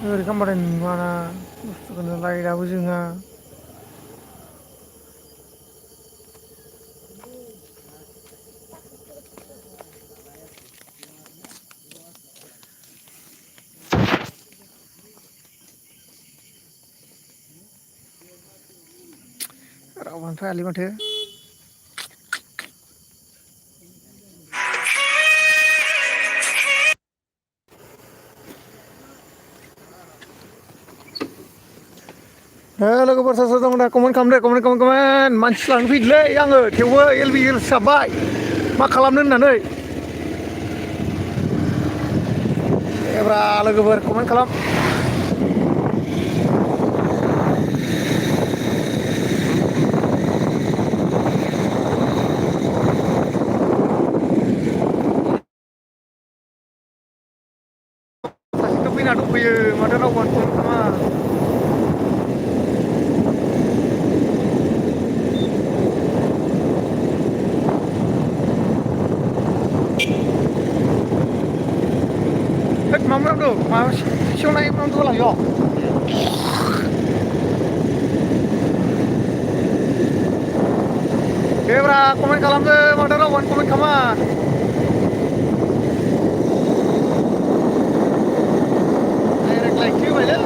ओरै खालामबाथाय नुवाना बुस्थुखौनो लाइटआबो जोङा। रावबोआनो फैयालै माथो। लोगोफोर सोर सोर दं दा कमेन्ट खालामदो कमेन्ट मानसि लांनो फैदोलै आङो थेवबो एल बि हिल्स हाबबाय मा खालामनो होननानै। एब्रा लोगोफोर कमेन्ट खालाम। सासेथ' फैना दंफैयो माथो रावबोआनो कमेन्ट खालामा। होद मा खालामदों माबा सेवनाय खालामदों लायो। देब्रा कमेन्ट खालामदो माथो रावबोआनो कमेन्ट खालामा। डाइरेक्ट लाइकसो होबायलै।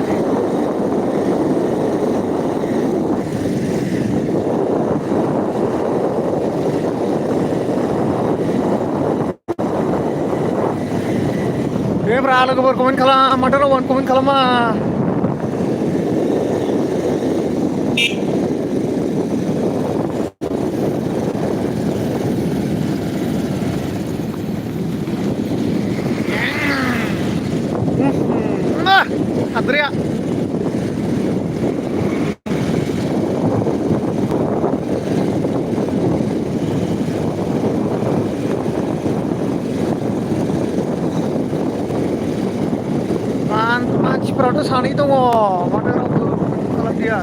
देब्रा लोगोफोर कमेन्ट खालाम माथो रावबोआनो कमेन्ट खालामा। हाद्रिया मानसिफोराथ' सानै दङ माथो रावबो कमेन्ट खालामदिया।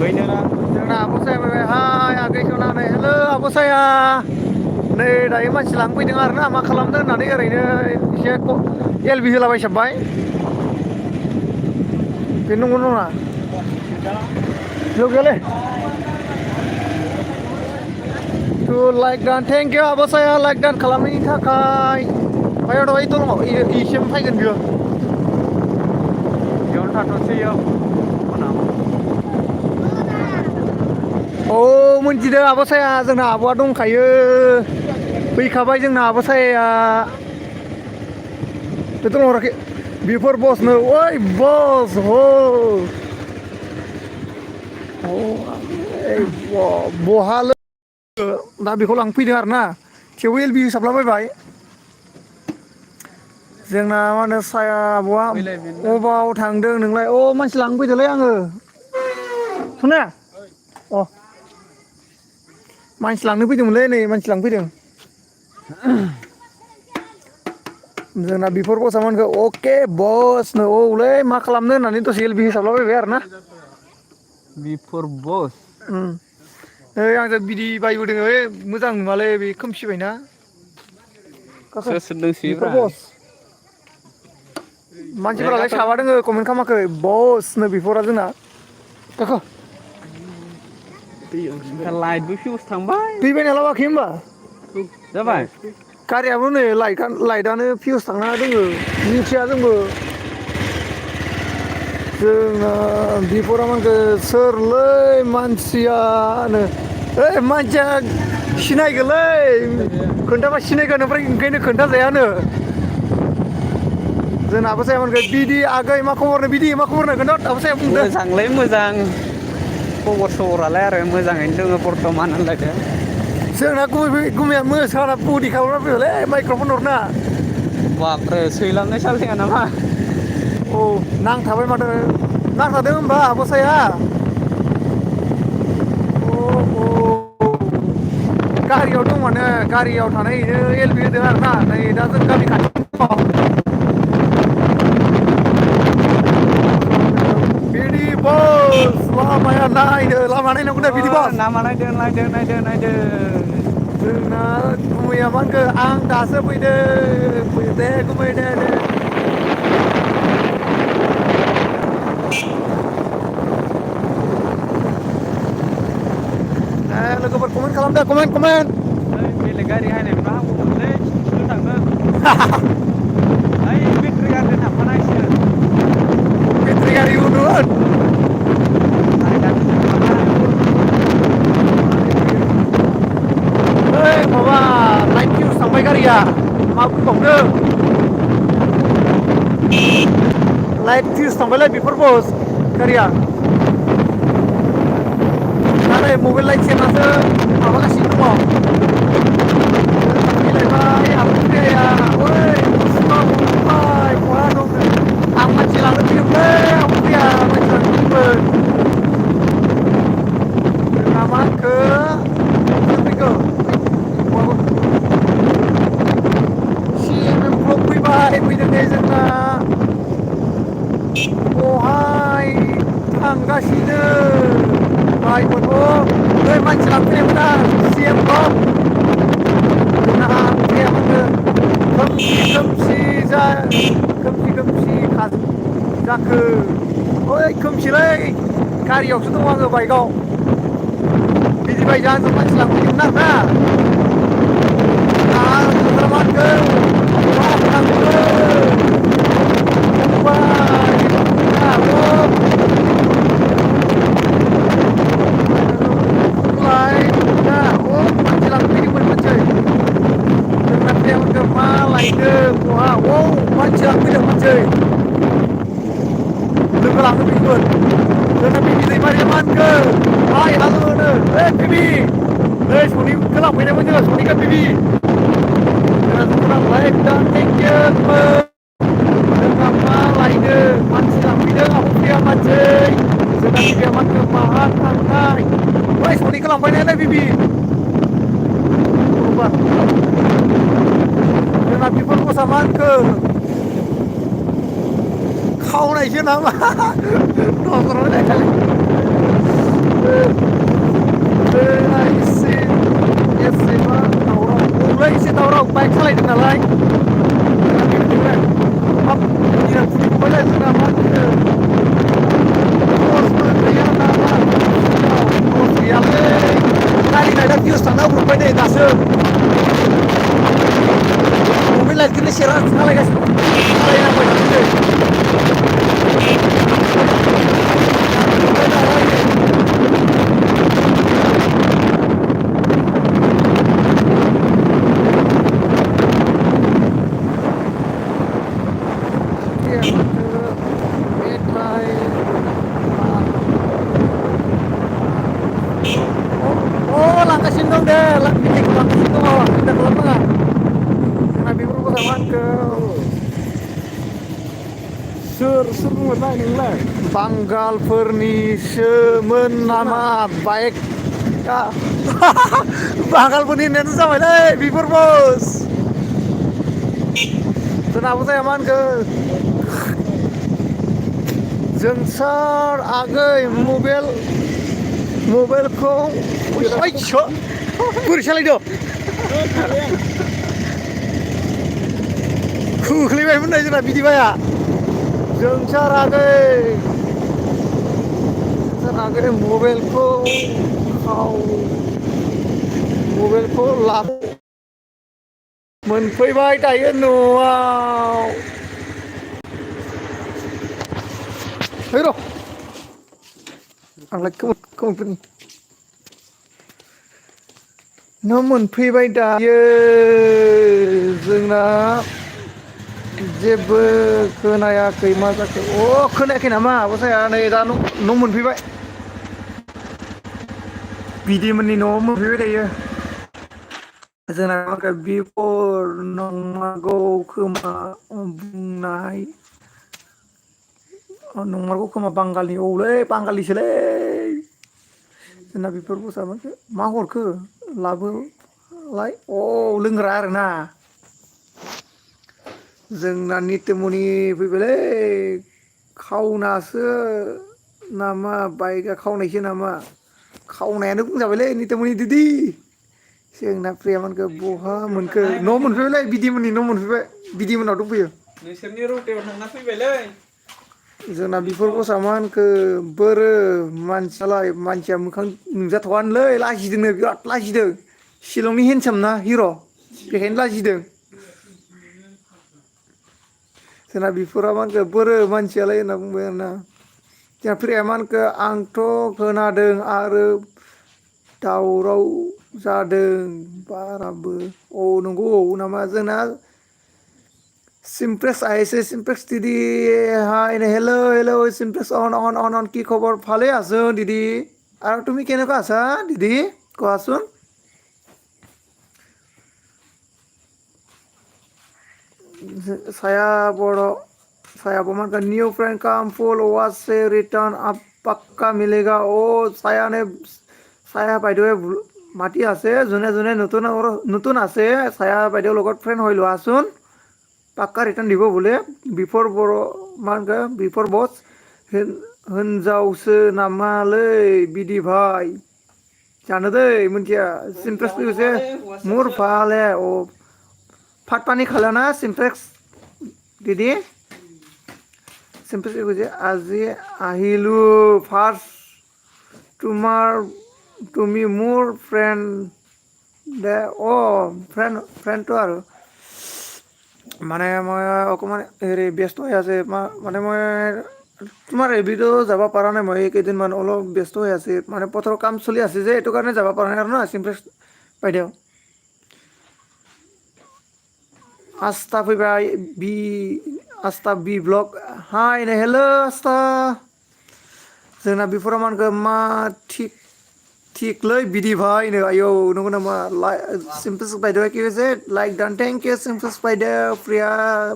बैनोना जोंना आब'साया फैबाय हाय आगै सनानै हेलौ आब'साया। नै दायो मानसि लांनो फैदों आरोना मा खालामदों होननानै ओरैनो एसे एल बि होलाबायसाबबाय। बे नंगौ नङा बेयाव गैयालै। लाइक दान थेंक इउ आब'साया लाइक दान खालामनायनि थाखाय। ओमफ्राय दहाय दङ इसिम फैगोन बियो। बेयावनो थाथ'सै इयाव खनायाव। औ मोनथिदों आब'साया जोंना आब'आ दंखायो। फैखाबाय जोंना आब' सायाया। बेथ' हराखै बेफोर बसनो ओइ बस हो। बहालै दा बेखौ लांफैदों आरोना थेवबो एल बि हिसाबलाबायबाय। जोंना मा होनो साया आब'आ बैलाय बेनो अबाव थांदों नोंलाय अ मानसि लांनो फैदोंलै आङो। सनाया अ मानसि लांनो फैदोंमोनलै नै मानसि लांनो फैदों। जोंना बिफोर बसआ मा होनखो अके बसनो औलै मा खालामनो होननानै दसे एल बि हिसाबलाबायबाय आरो ना। बिफर बस नै आंजों बिरि बायबोदों ओइ मोजां नुवालै बे खोमसिबायना। गाखो सोर सोर बिफोर दंसोयोब्रा बस दे मानसिफोरालाय गाखो साबा दोङो कमेन्ट खालामाखै बसनो बिफरा जोंना गाखो। लाइटबो फिउस थांबाय दै बायना लाबोआखै होनबा जाबाय गारियाबो नै लाइटआनो फिउस थांना दोङो मिथिया जोंबो। जोंना बिफरा मा होनखो सोरलै मानसियानो ओइ मानसिया सिनायगोलै खोन्थाबा सिनायगोन ओमफ्राय ओंखायनो खोन्थाजायानो। जोंना आब'साया मा होनखो बिदि आगै मा खबरनो बिदि मा खबरनो खोन्थाहर आब'साया बुंदो। मोजांलै मोजां खबर सबरालाय आरो मोजाङैनो दङ बर्थमान होनलायदो। जोंना गुमैया मोसाना बडि खालामना फैबायलै माइक्र'फन हरना। बाब्रे सैलाबनाय सालथेया नामा? औ नांथाबाय माथो नांथादों होनबा आब'साया। गारियाव दं माने गारियाव थानायनो एल बि होदों आरोना नै दा जों गामि खाथियावनो दङ। बिदि बस लामाया नायनो लामा नायनांगौ दा बिदि बास। लामा नायदो नायदो नायदो नायदो। जोंना गुमैया मा होनखो आं दासो फैदों दे गुमै दे लोगोफोर कमेन्ट खालामदो कमेन्ट ओइ बेलेग गारि हायनायखौनो हागौमोनलै स्कुटिजों थांनो ओइ बेटारि गारिजों थांफानांसिगोन बेटारि गारि उन्दुगोन साइदाव थांफाना ओइ माबा लाइट फिउस थांबाय गारिया मा बुंबावनो लाइट फिउस थांबायलै बेफोर बस गारिया दा नै मबाइल लाइट सेरनासो माबागासिनो दङ फैलायबाय आबुंगाया ओइ सिमा हमबाय बहा दंनो आं मानसि लांनो फैदोंमोनलै आबुंगाया मानसि लांनो फैदोंमोन जोंना मा होनखो सोर फैखो सिएमएम ब्लक फैदों नै जोंना बहाय थांगासिनो बायबोथ' नै मानसि लांफैनायमोन आं सिएम ब्लक जोंना आबुंगाया मा होनो खोमसि जाखो ओइ खोमसिलै गारियावसो दङ आङो बाइकआव बिदि बायजों आंजों मानसि लांफैदोंमोन आरोना जोंना मा होनखो बहा मानसि लांफैदों मानसि लोगो लांनो फैदोंमोन जोंना बिबि दैमारिया मा होनखो हाय हालो होनो ओइ बिबि नै सनिखौ लांफैनायमोन जोङो सनिखा बिबि जोंहा दुखुनांबाय एकदम थेंकिउ जोंहा मा लायदों मानसि लांफैदों आबुंगाया मानसि जोंना बिबिया मा होनखो माहा थांनाय बै सनिखौ लांफैनायलै बिबि जोंना बिफोर बसा मा होनखो खावनायसो नामा न'खराव नायलाय जोंना एसेबां दावराव औलै एसे दावराव बाइक सालायदों नालाय जोंना बिबदिनो हाब दिना फुलिखौबायलाय जोंना मा होनखो टर्चबो गैया नामा टर्च गैयालै गारि लाइटआ फिउस थांना होब्रबबाय नै दासो मबाइल लाइटखौनो सेरा सालायगासिनो सालायनांबाय थादों नै मेथाइ लांगासिनो दं दे मेथाइखौ लांगासिनो दङ सिन्था खालामनाङा जोंना बेफोरखौ मा होनखो सोर बुंहरनाय नोंलाय बांगालफोरनिसोमोन नामा बाइकआ बांगालफोरनि होननायानो जाबायलै बिफोर बस जोंनाबो जाया मा होनखो जोंसार आगै मबाइलखौ बोरै सालायदों खोख्लैबायमोन नै जोंना बिदिबाया जोंसार आगै मबाइलखौ मोनफैबाय दायो न'आव है र' आंलाय खोमोनफोरनि न' मोनफैबाय दायो जोंना जेबो खोनायाखै मा जाखो खोनायाखै नामा आब'साया नै दा न' मोनफैबाय बिदिमोननि न'आव मोनफैबाय दायो जोंना बिफोर नंमारगौ खोमा बुंनाय नंमारगौ खोमा बांगालनि औलै बांगालिसोलै जोंना बेफोर बसा मा हरखो लाबोलाय लोंग्रा आरोना जोंना नित्य-मनि फैबायलै खावनासो नामा बाइकआ खावनायसो नामा खावनायानो बुंजाबायलै नित्य-मनि दिदि जोंना प्रिया मोनखो बहा मोनखो न' मोनफैबायलै बिदिमोननि न' मोनफैबाय बिदिमोननाव दंफैयो नोंसोरनि रौतायाव थांना फैबायलै जोंना बिफोर बसा मा होनखो बोरो मानसियालाय मानसिया मोखां नुजाथावानोलै लाजिदोंनो बिराद लाजिदों शिलंनि हेन्डसाम ना हिर' बेखायनो लाजिदों जोंना बिफोरा मा होनखो बोरो मानसियालाय होनना बुंबाय आरोना जोंना प्रियाया मा होनखो आंथ' खोनादों आरो दावराव जादों बाराबो औ नंगौ औ नामा जोंना सिमप्रेस आइसे सिमप्रेस दिदी हाय हेलो हेलो सिमप्रेस অন কি খবৰ ভালে আছো দিদি আৰু তুমি কেনেকুৱা আছা দিদি কোৱাচোন saya bodo saya pemankan new friend come full was say return up पक्का मिलेगा ओ ছায়া বাইদেৱে মাতি আছে যোনে যোনে নতুন আছে ছায়া বাইদেউৰ লগত ফ্ৰেণ্ড হৈ লোৱাচোন পাক্কা ৰিটাৰ্ণ দিব বোলে বিফৰ বৰ मा होनखो बिफोर बस हिनजावसो नामालै बिदि भाई जानो दै मिथिया सिमप्रेस लोगोसे मुर फाले ओ ভাত পানী খালা না চিমপ্লেক্স দিদি চিমপ্লেক্স কৈছে আজি আহিলোঁ ফাৰ্ষ্ট তুমি মোৰ ফ্ৰেণ্ড দে ফ্ৰেণ্ডটো আৰু মানে মই অকণমান হেৰি ব্যস্ত হৈ আছে মানে মই তোমাৰ এবিটো যাব পৰা নাই মই কেইদিনমান অলপ ব্যস্ত হৈ আছে মানে পথৰৰ কাম চলি আছে যে এইটো কাৰণে যাব পৰা নাই আৰু না চিমপ্লেক্স বাইদেউ Asta फैबाय बि आस्था बि ब्लग हाय हेलो आस्था जोंना बेफोराव मा होनखो मा थिगलै बिदि भाइनो आयौ नंगौ नामा सिमप्लेक्स बायदेवा कि হৈছে लाइक डान थेंक इउ सिमप्लेक्स बायदेव प्रिया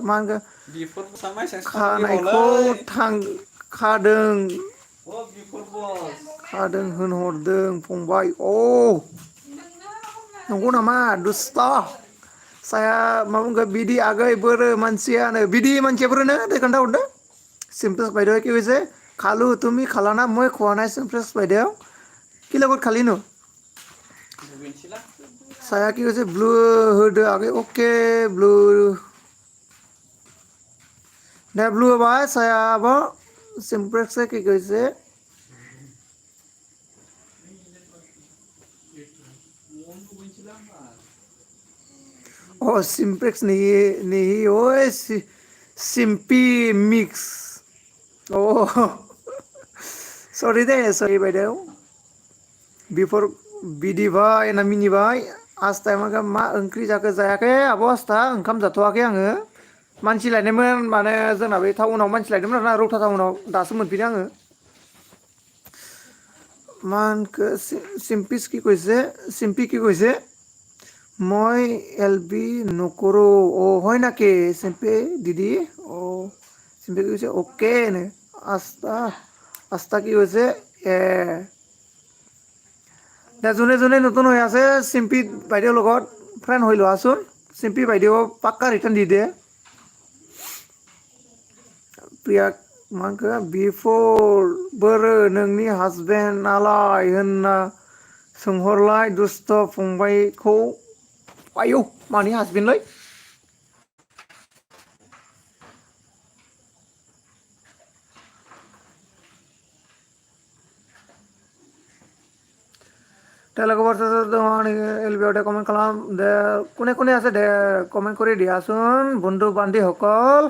मा होनखो बिफोर सामाय खानायखौ खादों बिफोर बस खादों होनहरदों फंबाय अ नंगौ नामा दुस्थ' saya मा बुंखो बिदि आगै बोरो मानसियानो बिदि मानसिया बोरोनो दे खोन्थाहरदो চিমপ্লেক্স বাইদেৱে কি কৈছে খালো তুমি খালা না মই খোৱা নাই চিমপ্লেক্স বাইদেউ কি লগত খালিনো ছায়া কি কৈছে ব্লু होदो आगै अके ब्लू दे ब्लू होबाय ছায়া आब' চিমপ্লেক্সে কি কৈছে Oh, Simplex nih, oh, Simpy Mix. Oh, sorry deh, sorry बायदेव. Before बिदिबाय ना मिनिबाय आस्था मा ओंख्रि जाखो जायाखै आब' आस्था ओंखाम जाथ'वाखै आङो मानसि लायनायमोन माने जोंना बे टाउनाव मानसि लायदोंमोन आरोना रौता टाउनाव दासो मोनफैदों आङो मा होनखो চিম্পি কি কৈছে মই এলবি নকৰোঁ অ' হয় নাকি চিম্পি দিদি অ' চিম্পি কি কৈছে অ'কে নে আস্থা কি কৈছে দে যোনে যোনে নতুন হৈ আছে চিম্পি বাইদেউৰ লগত ফ্ৰেণ্ড হৈ লোৱাচোন চিম্পি বাইদেউ পাক্কা ৰিটাৰ্ণ দি দে प्रिया मा होनखो बिफोर बोरो नोंनि हासबेन्डआलाय होनना सोंहरलाय दुस्थ' फंबायखौ आयौ मानि हासबेन्डलै দে লগৰ দङ এলবিयाव দে কমেन्ट খালাम দे কোনে কোনে আছে দে কমেन्ट কৰি দিয়াচোন বন্ধু বান্ধৱীসকল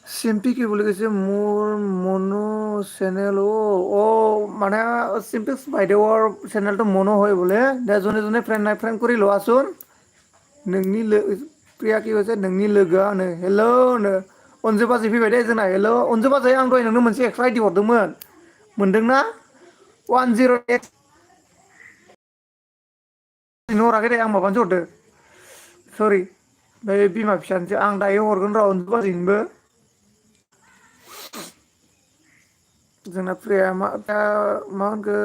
চিম্পি কি বুলি কৈছে মোৰ মনো চেনেল মানে চিম্পি বাইদেউৰ চেনেলটো মনো হয় বোলে দে যোনে যোনে ফ্ৰেণ্ড নাই ফ্ৰেণ্ড কৰি লোৱাচোন नोंनि प्रिया কি কৈছে नोंनि लोगोआनो हेलौ नो अनजु बाजै फैबाय दे जोंना हेलौ अनजु बाजै आं दहाय नोंनो मोनसे एक्सट्रा आइडि हरदोंमोन मोनदोंना 108 नोंनो हराखै दे आं माबानोसो हरदो सरि बै बिमा फिसानिसो आं दायो हरगोन र' अनजु बाजैनोबो जोंना प्रिया मा होनखो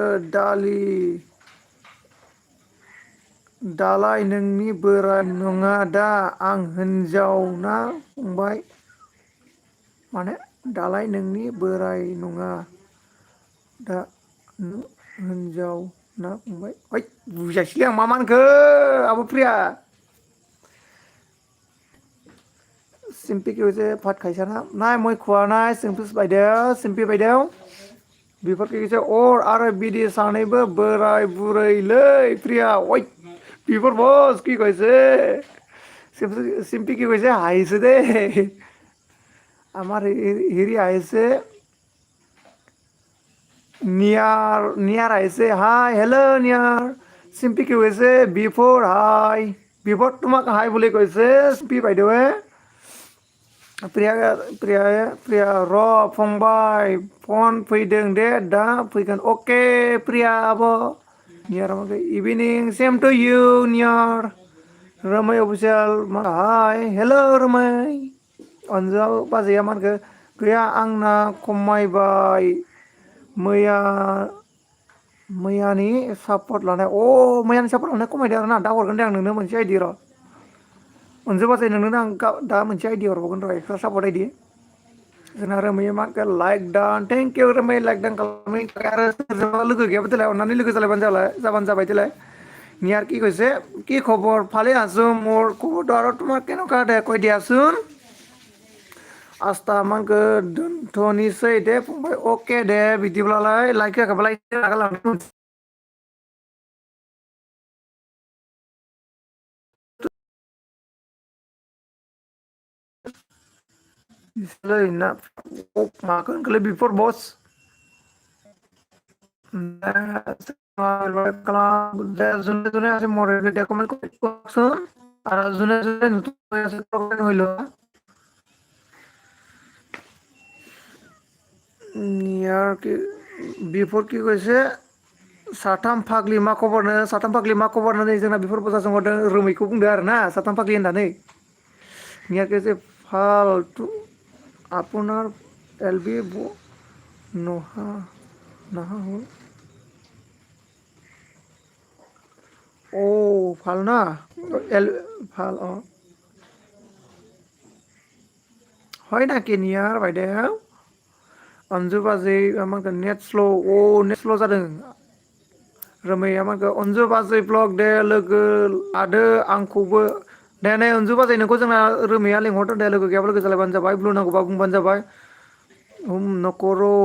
दालाय नोंनि बोराय नङा दा आं हिनजाव ना फंबाय माने दालाय नोंनि बोराय नङा दा हिनजाव ना फंबाय ओइ बुजायसैलै आं मा मानखो आब' प्रिया চিম্পি কি হৈছে ভাত খাইছা না নাই মই খোৱা নাই চিম্পি বাইদেউ চিম্পি বাইদেউ बिफोर কি आरो बिदि सानैबो बोराय बुरैलै प्रिया ओइ बिफोर बस কি কৈছে চিম্পি কি কৈছে হাঁহিছে দেই আমাৰ হেৰি আহিছে নিয়াৰ আহিছে হাই হেল্ল' নিয়াৰ চিম্পি কি কৈছে বিফৰ তোমাক হাই বুলি কৈছে চিম্পি বাইদেৱে प्रिया र' फंबाय फन फैदों दे दा फैगोन अके प्रिया आब' नियार इभिनिं सेम टु इउ नियार रोमै अफिसियेल हाय हेल' रोमै अनजाल बाजैया मा होनखो गैया आंना खमायबाय मैया मैयानि सापर्ट लानाय मैयानि सापर्ट लानाय खमायदों आरोना दा हरगोन दे आं नोंनो मोनसे आइडि र' अनजु बाजै नोंनो आं दा मोनसे आइडि हरबावगोन र' एक्सट्रा सापर्ट आइडि जोंना रोमै मा लाइक दान थेंक इउ रोमै लाइक दान खालामनायनि थाखाय आरो सोरजोंबा लोगो गैयाबा देलाय अननानै लोगो जाबानो जाबाय देलाय নিয়ার কি কৈছে কি খবৰ ভালে আছো মোৰ খবৰটো আৰু তোমাৰ কেনেকুৱা দে কৈ দিয়াচোন आस्था दोनथ'नोसै दे फंबाय अके दे बिदिब्लालाय लाइक होखाबालाय नागारलांदों ना माखौ होनखोलै बिफोर बस যোনে যোনে আছে মোৰ এতিয়া কমেণ্ট কৰি কওকচোন আৰু যোনে যোনে নতুন হৈ আছে হৈ লোৱা ইয়াৰ কি बिफोर কি কৈছে साथाम फाग्लि मा खबरनो साथाम फाग्लि मा खबर होननानै जोंना बेफोर बजा सोंहरदों रोमैखौ बुंदो आरो ना साथाम फाग्लि होननानै नियारके फालतु আপোনাৰ एलबी नहा नहा हो ভাল না ভাল হয় নাকি নিয়াৰ বাইদেউ অঞ্জু बाजै আমাকে नेट स्ल' जादों रोमैया माखौ अनजु बाजै ब्लग दे लोगो लादो आंखौबो दे नै अनजु बाजै नोंखौ जोंना रोमैया लिंहरदों दे लोगो गैयाबा लोगो जालायबानो जाबाय ब्लु नांगौबा बुंबानो जाबाय न'खरो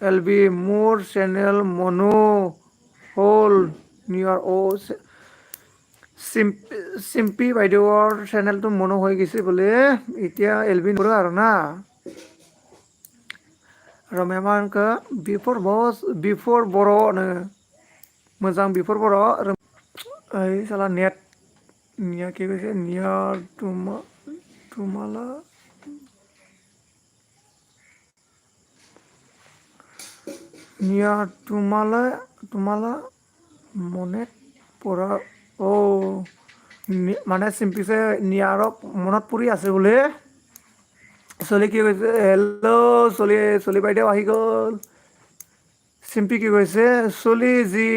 एलबि मुर चेनेल मनु हल नियार চিম্পি বাইদেউৰ চেনেলটো মনো হৈ গৈছে বোলে এতিয়া এলবি নৰো আৰু না रमायामानखौ बिफोर बर'नो मोजां बिफोर बर' ओइ साला नेट निया কি কৈছে নিয়া তোমালা নিয়া তোমালা মনে পৰা মানে চিম্পিছে নিয়াৰক মনত পৰি আছে বোলে চলি কি কৈছে হেল্ল' চলি বাইদেউ আহি গ'ল চিম্পি কি কৈছে চলি জি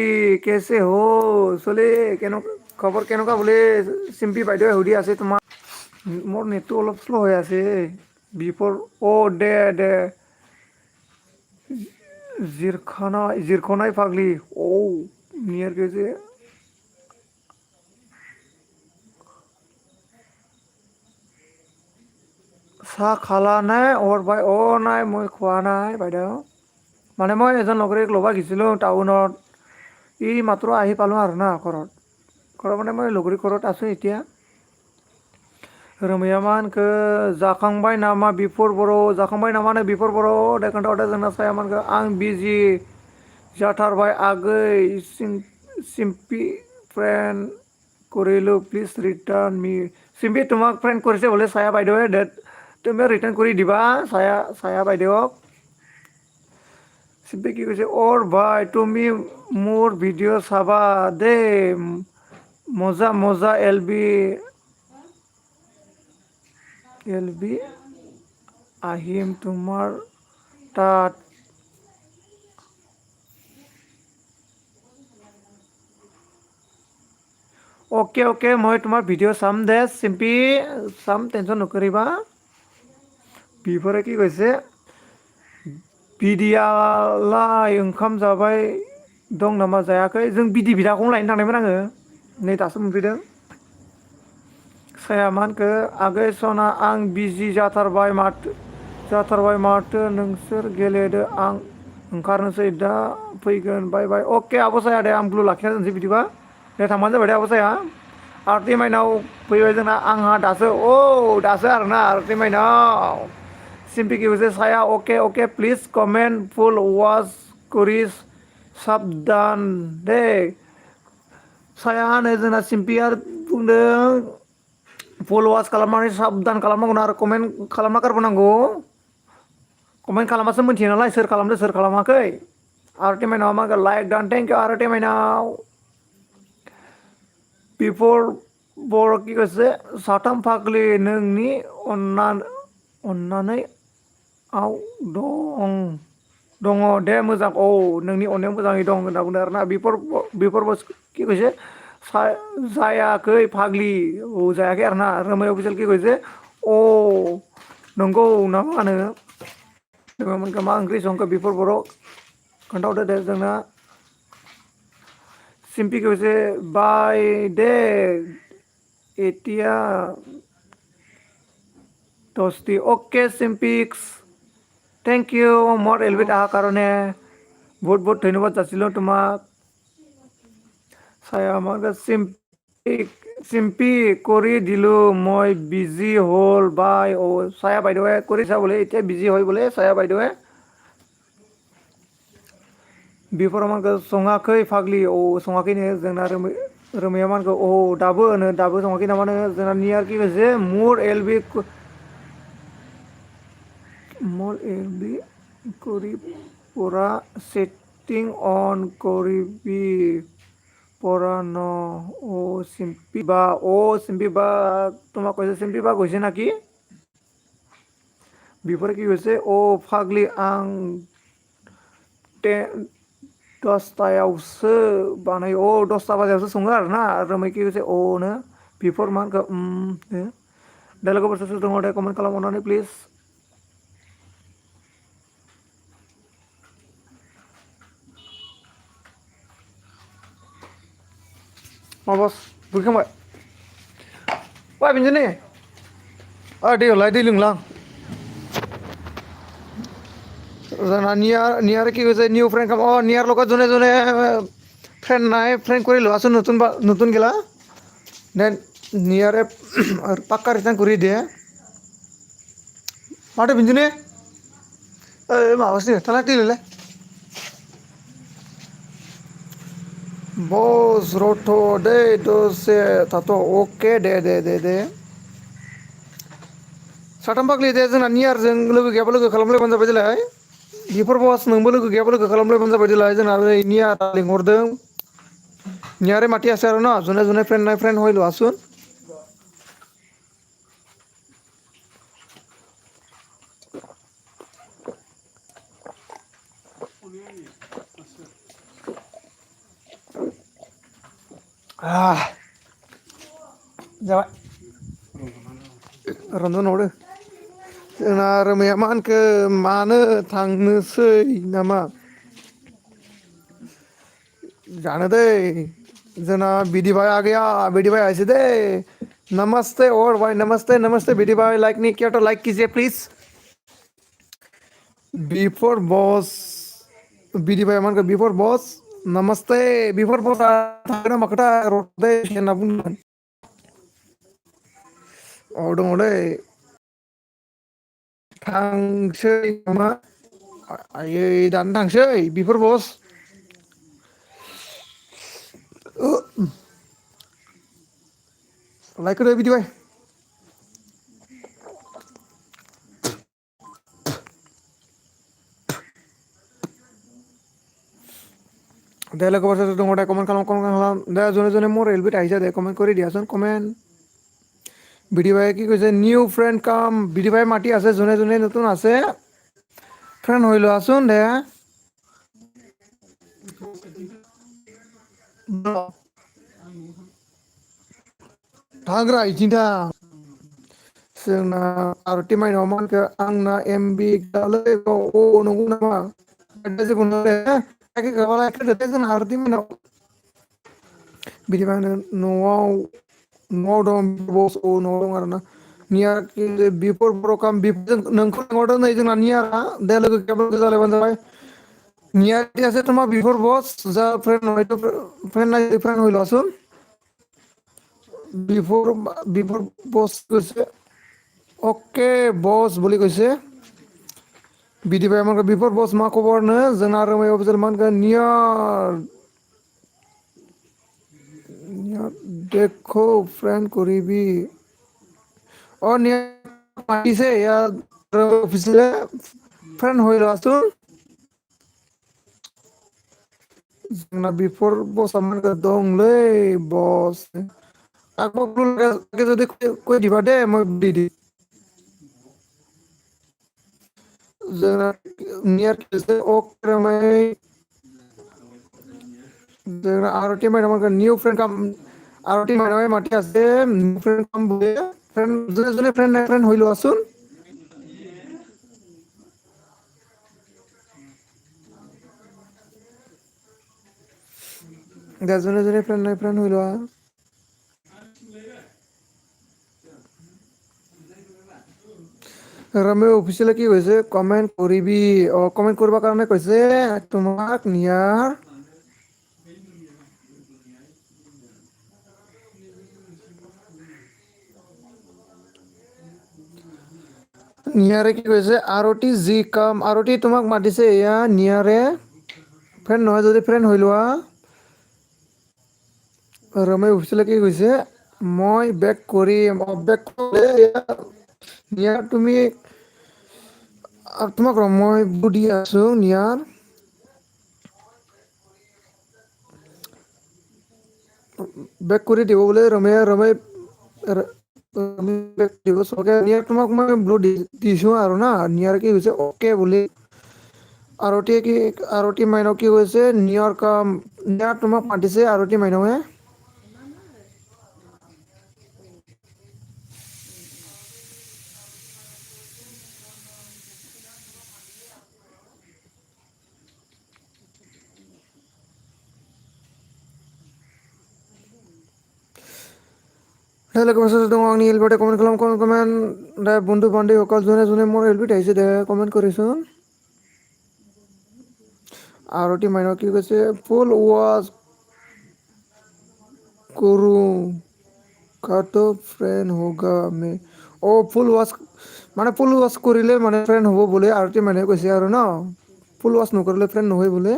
কেছে হ চলি খবৰ কেনেকুৱা বোলে চিম্পি বাইদেৱে সুধি আছে তোমাক মোৰ নেটটো অলপ শ্ল' হৈ আছে বিফৰ দে জিৰখনাই ফাগলি নিয়াৰ কৈছে চাহ খালা নাই হৰবাই নাই মই খোৱা নাই বাইদেউ মানে মই এজন লগৰীক ল'বা গৈছিলোঁ টাউনত মাত্ৰ আহি পালোঁ আৰু না ঘৰত মানে মই লগৰীৰ ঘৰত আছোঁ এতিয়া रोमैया मा होनखो जाखांबाय नामा बिफोर बर' जाखांबाय नामानो बिफोर बर' दे खोन्थाहरदो जोंना साया मा होनखो आं बिजि जाथारबाय आगै सिम्पी फ्रेन्ड কৰিলোঁ প্লিজ ৰিটাৰ্ণ মি চিম্পি তোমাক ফ্ৰেণ্ড কৰিছে বোলে ছায়া বাইদেৱে তুমি ৰিটাৰ্ণ কৰি দিবা ছায়া বাইদেউক চিম্পি কি কৈছে ভাই তুমি মোৰ ভিডিঅ' চাবা দেই মজা এলবি আহিম তোমাৰ তাত অকে মই তোমাৰ ভিডিঅ' চাম দে চিম্পি চাম টেনশ্যন নকৰিবা बिफोरो কি কৈছে बिदियालाय ओंखाम जाबाय दं नामा जायाखै जों बिदि बिदाखौनो लायनो थांनायमोन आङो नै दासो मोनफैदों साया मा होनखो आगै सना आं बिजि जाथारबाय माथो नोंसोर गेलेदो आं ओंखारनोसै दा फैगोन बाय बाय अके आब' साया दे आं ब्लु लाखिना दोनसै बिदिबा दे थांबानो जाबाय दे आब' साया आरति माइनाव फैबाय जोंना आंहा दासो दासो आरोना आरति माइनाव सिम्पिखि मोनसे साया अके अके प्लिज कमेन्ट फुल वाच कुरिस साबधान दे साया नै जोंना सिम्पिया बुंदों फुल वास खालामनानै साबधान खालामनांगौ आरो कमेन्ट खालामना गारबोनांगौ कमेन्ट खालामबासो मिथियो नालाय सोर खालामदों सोर खालामाखै आरति माइनाव मा होनगोन लाइक दान थेंक इउ आरति माइनाव बिफर बर' कि কৈছে साथाम फाग्लि नोंनि अननानै आव दङ दे मोजां नोंनि अननायाव मोजाङै दं होनना बुंदों आरोना बिफर कि কৈছে जायाखै फाग्लि जायाखै आरोना रोमाय अफिसियेल कि কৈছে नंगौ ना मा होनो मा ओंख्रि संखो बिफर बर' खोन्थाहरदो दे जोंना सिम्पि কৈছে बाय दे एटिया दस्ति अके सिम्पिक्स থেংক ইউ মোৰ এলবিত অহাৰ কাৰণে বহুত বহুত ধন্যবাদ যাচিলোঁ তোমাক চায়া আমাৰ চিম্পি কৰি দিলোঁ মই বিজি হ'ল বাই চায়া বাইদেৱে কৰিছা বোলে এতিয়া বিজি হয় বোলে চায়া বাইদেৱে बिफोर मानखौ सङाखै फाग्लि सङाखैनो जोंना रोमैया मानखौ दाबो होनो दाबो सङाखै नामानो जोंना नियार कि কৈছে মোৰ এলবি কৰি পৰা সেটিং অন কৰিবি পৰা ন চিম্পি বা তোমাক কৈছে চিম্পি বা কৈছে নাকি বিফোরে কি কৈছে ফাগ্লি आं दसतायावसो बानायो दसता बाजायावसो सङो आरोना रोमै कि কৈছে नो बिफोर मा होनखो दे लोगोफोर सोर दङ दे कमेन्ट खालाम अननानै प्लिज बस बुखांबाय ओइ बिनजोनि दैयावलाय दै लोंलां जोंना नियार কি কৈছে নিউ ফ্রেন্ড নিয়ার লগত যোনে যোনে ফ্রেন্ড নাই ফ্রেন্ড কৰি লোৱাচোন নতুন গেলা দেন নিয়ারে পাক্কা রিটার্ন করে দিয়ে মাঠে বিঞ্জুনি মাবাসি তাহলে টিলে बस रथ' दै दसे थाथ' अके दे साथाम फाग्लि दे जोंना नियारजों लोगो गैयाबा लोगो खालामलायबानो जाबाय देलाय बिफोर बस नोंबो लोगो गैयाबा लोगो खालामलायबानो जाबाय देलाय जोंना नियार लिंहरदों नियारे माथि আছে আৰু ন যোনে যোনে ফ্ৰেণ্ড নাই ফ্ৰেণ্ড হৈ লোৱাচোন जाबाय रन्जन हरदो जोंना रोमाया मा होनखो मानो थांनोसै नामा जानो दे जोंना बिदि भाई आ गया बिदि भाई ऐसे दे नमस्ते और भाई नमस्ते बिदी भाई लाइक नहीं किया तो लाइक कीजिए प्लीज बिफोर बॉस बिदी भाई मान बिफोर बॉस नमस्ते बिफोर बॉस थांगोना माखोथा रदे होनना बुंदोंमोन दङ दै थांसै नामा आयै दानो थांसै बिफोर बस लाइक होदो बिदी भाई दे लोगोफोर सोर दङ दे कमेन्ट खालाम दे जने जने মোৰ এলবিত আহিছে দে কমেণ্ট কৰি দিয়াচোন কমেণ্ট বিডি ভাই কি কৈছে নিউ ফ্ৰেণ্ড কাম বিডি ভাই মাতি আছে যোনে যোনে নতুন আছে ফ্ৰেণ্ড হৈ লোৱাচোন দে थांग्रा इथिं थां जोंना आरति माइनाव मानखो आंना एमबि गैयालै नंगौ नामा जेबो नङा दे जोंना आरति मोनाव बिदिबा न'आव दं बस न'आव दं आरोना नियार बिफोर प्रग्राम नोंखौ लेंहरदों नै जोंना नियारा दे लोगो गैयाबा जालायबानो जाबाय नियार আছে তোমার বিফোর বস যা ফ্রেন্ড হয়তো ফ্রেন্ড নাই ফ্রেন্ড হইল আসুন বিফোর বিফোর বস কৈছে অকে বস বুলি কৈছে बिदिबाय आंखौ बिफोर बस मा खबरनो जोंना रोमै अफिसार मा होनगोन नियार देखो फ्रेंड करिबि अ नियार मातिसे यार अफिसले फ्रेंड হইল আসুন जोंना बिफोर बसआ मा होनगोन दंलै बस आगे যদি কই দিবা দে মই দি দি जोंना नियार अके जोंना आरती मैडम निउ फ्रेंड কাম आरती मैडम माथि আছে फ्रेंड কাম বলে फ्रेंड জনে জনে फ्रेंड হইল আসুন জনে জনে फ्रेंड হইল ৰমে অফিচিয়েলি কি কৈছে কমেন্ট কৰিবি কমেন্ট কৰিব কাৰণে কৈছে তোমাক নিয়াৰ নিয়াৰে কি কৈছে আৰতি জি কাম আৰতি তোমাক মাতিছে এয়া নিয়াৰে ফ্ৰেন্ড নহয় যদি ফ্ৰেন্ড হৈ লোৱা ৰমে অফিচিয়েলি কি কৈছে মই বেক কৰিম বেক নিয়াৰ তুমি তোমাক মই বুদ্ধি আছো নিয়াৰ বেক কৰি দিব বোলে ৰমে দিব চকে নিয়াৰ তোমাক মই ব্লু দিছো আৰু না নিয়াৰ কি হৈছে অকে বুলি আৰতি কি আৰতি মাইনাও কি কৈছে নিয়াৰ কাম নিয়াৰ তোমাক মাতিছে আৰতি মাইনাৱে लोगोफोर दङ आंनि हेल्पबाथाय कमेन्ट खालाम कमेन्ट दा बन्धु बान्धब अकल जने जने मोर हेल्पबाय थाइसे दे कमेन्ट करिसुन आरती माइनाव কি কৈছে ফুল ওয়াজ करूं का तो फ्रेंड होगा मैं ফুল ওয়াশ মানে ফুল ওয়াশ কৰিলে মানে ফ্ৰেণ্ড হ'ব বোলে আৰতি মানে কৈছে আৰু ন ফুল ওয়াশ নকৰিলে ফ্ৰেণ্ড নহয় বোলে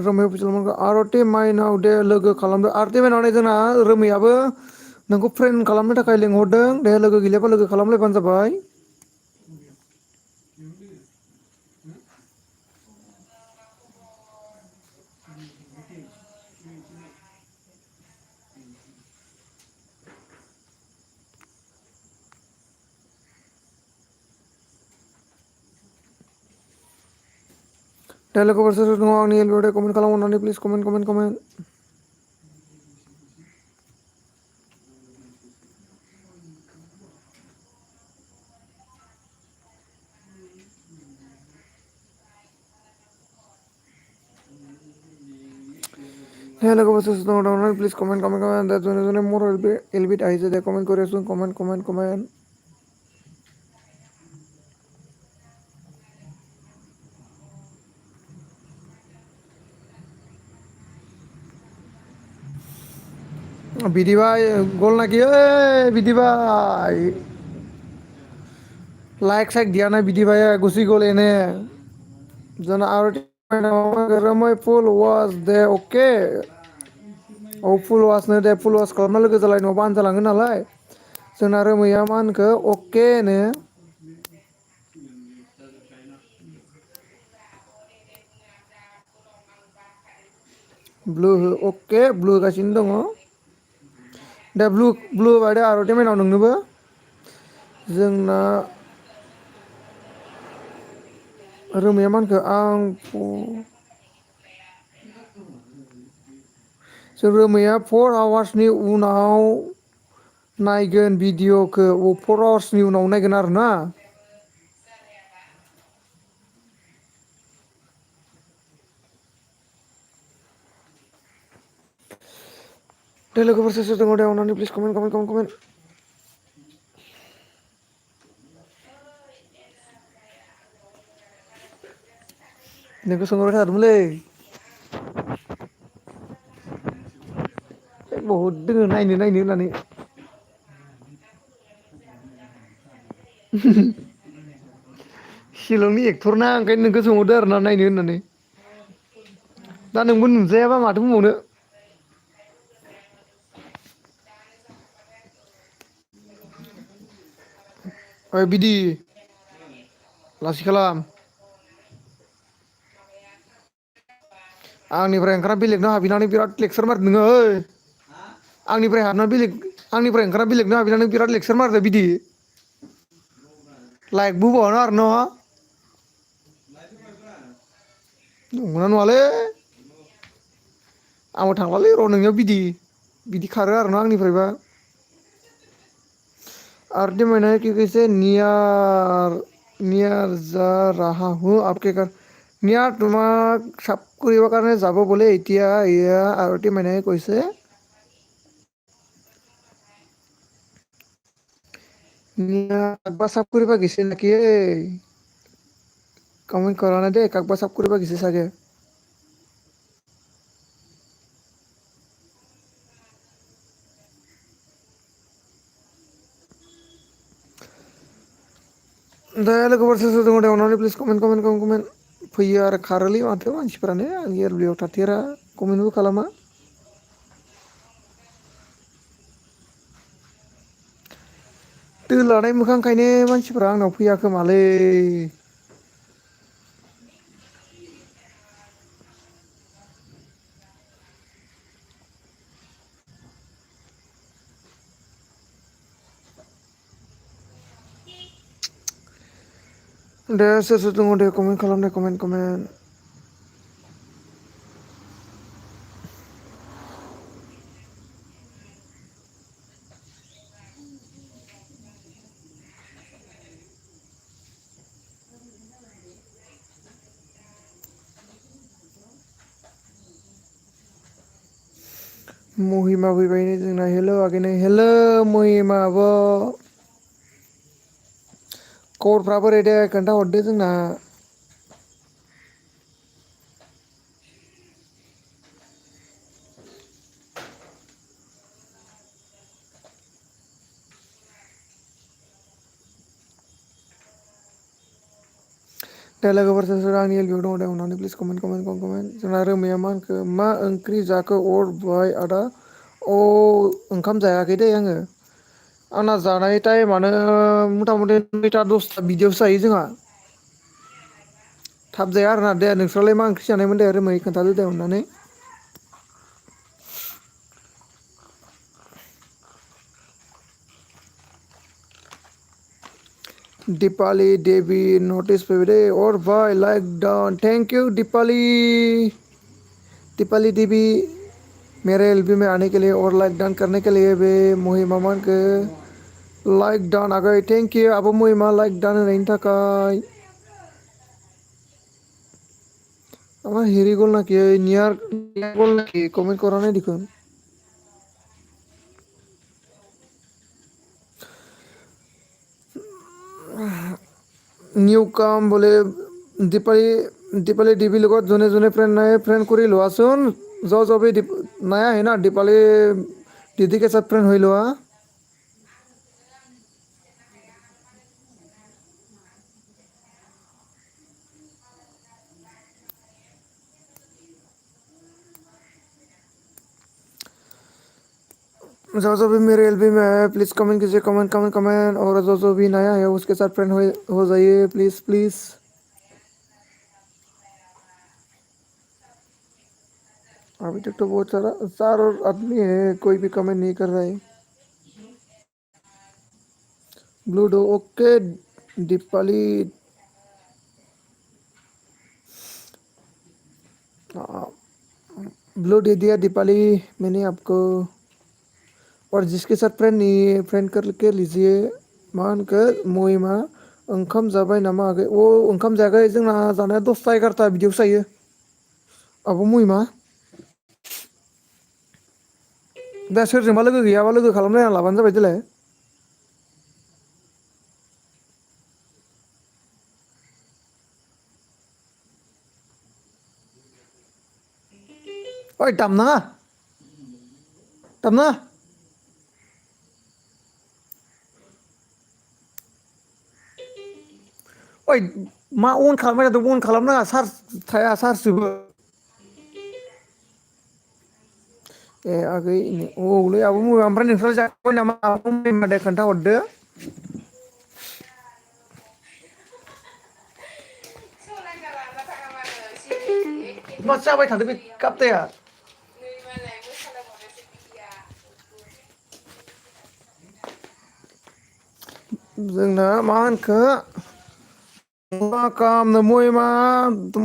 रोमै आरती माइनाव दे लोगो खालामदो आरती माइनाव जोंना रोमैयाबो नोंखौ फ्रेन्ड खालामनो थाखाय लिंहरदों दे लोगो गैलाबा लोगो खालामलायबानो जाबाय दे लोगोफोर दङ आंनि हेल्पबाथाय कमेन्ट खालाम अननानै प्लिज कमेन्ट হে लोगोफोर दङ अननानै प्लिज कमेन्ट दा जने जने मोर हेल्पबाय আহিছে दे कमेन्ट কৰি আছো कमेन्ट বিধি ভাই গ'ল নাকি বিধি ভাই লাইক চাইক দিয়া নাই বিধি ভাই গুচি গ'ল এনে জানা আৰু মই ফুল ওয়াজ দে अके फुल वास नो दे फुल वास खालामना लोगो जालाय नङाबा आनजालाङो नालाय जोंना रोमैया मा होनखो अके नो ब्लु हो अके ब्लु होगासिनो दङ दे ब्लु होबाय दे आरती माइनाव नोंनोबो जोंना रोमैया मा होनखो आं जों रोमैया 4 आवार्सनि उनाव नायगोन भिडिअ'खौ 4 आवार्सनि उनाव नायगोन आरो ना। दे लोगोफोर सोर सोर दङ दे अननानै प्लिज कमेन्ट। नोंखौ सोंहरबाय थादोंमोनलै। बहुद दोङो नायनो होननानै। शिलंनि एक्टर ना ओंखायनो नोंखौ सोंहरदो आरो ना नायनो होननानै। दा नोंबो नुजायाबा माथो बुंबावनो। ओइ बिदि लासै खालाम। आंनिफ्राय ओंखारना बेलेगनाव हाबहैनानै बिराद लेक्सार मारिदों नोङो ओइ। आंनिफ्राय ओंखारना बेलेगनाव हाबहैनानै बिराद लेक्सार मारिदों बिदि। लाइकबो होबावनो आरो न'। नंगौना नङालै। आंबो थांलालै र' नोंनियाव बिदि खारो आरो ना आंनिफ्रायबा। आरती मैंने की कैसे नियर जा रहा हूँ आपके घर নিয়াৰ তোমাক চাপ কৰিবৰ কাৰণে যাব বোলে এতিয়া এয়া আৰতি মাইনাই কৈছে নিয়া কাকবা চাপ কৰিব গৈছে নেকি কমেণ্ট কৰা নাই দেই কাকবা চাপ কৰিব গৈছে চাগে दा लोगोफोर सोर सोर दङ दे अननानै प्लिज कमेन्ट फैयो आरो खारोलै माथो मानसिफ्रानो आंनि एरब्लियाव थाथेरा कमेन्टबो खालामा दोलानाय मोखांखायनो मानसिफ्रा आंनाव फैया खोमालै दे सोर सोर दङ दे कमेन्ट खालाम दे कमेन्ट महिमा फैबाय नै जोंना हेल' आगैनो हेल' महिमा आब' खबरफ्रा बोरै दे खोन्थाहरदो जोंना दे लोगोफोर सोर सोर आंनि एलबियाव दङ दे अननानै प्लिज कमेन्ट जोंना रोमाया मा होनखो मा ओंख्रि जाखो अर बाय आदा अ ओंखाम जायाखै दै आङो आंना जानाय टाइमानो मथा मथि 9टा 10टा बिदियावसो जायो जोंहा थाब जाया आरोना दे नोंस्रालाय मा ओंख्रि जानायमोन दे रोमै खोन्थादो दे अननानै दीपाली देवी नोटिस पे दे और भाई like down thank you Deepali Devi मेरे एलबी में आने के लिए और लाइक डाउन करने के लिए भी महिमा मान के लाइक डाउन आ गए थैंक यू अब महिमा लाइक डाउन होनायनि थाखाय আমার হেরি গোল নাকি নিয়ার গোল নাকি কমেন্ট করা নাই দেখুন নিউ কাম बोले दीपाली डीबी লগত যোনে যোনে फ्रेंड নাই फ्रेंड কৰি লোৱাচোন जो भी नया है ना दीपाली दीदी के साथ फ्रेंड হৈ লোৱা जो भी मेरे एलबी में है प्लीज कमेंट कीजिए कमेंट और जो भी नया है उसके साथ फ्रेंड हो जाइए प्लीज अभी तक तो बहुत सारा 4 आदमी है कोई भी कमेंट नहीं कर रहा है ब्लूडो ओके दीपाली ब्लू दे दिया दीपाली मैंने आपको और जिसके साथ फ्रेंड करके लीजिए मा होनखो महिमा ओंखाम जाबाय नामा आगै ओंखाम जायाखै जोंना जानाया 10ता 11ता बिदियावसो जायो आब' महिमा दा सोरजोंबा लोगो गैयाबा लोगो खालामलायना लाबानो जाबाय देलाय ओइ दामनाङा दामनाङा ओइ मा अन खालामबाय थादों अन खालामनाङा चार्ज थाया चार्ज जोबो ए आगै औलै आब' महिमा ओमफ्राय नोंस्रा जाखांबाय नामा आब' महिमा दे खोन्थाहरदो मा जाबाय थादों बे काप्ताया जोंना मा होनखो काम महिमा तुम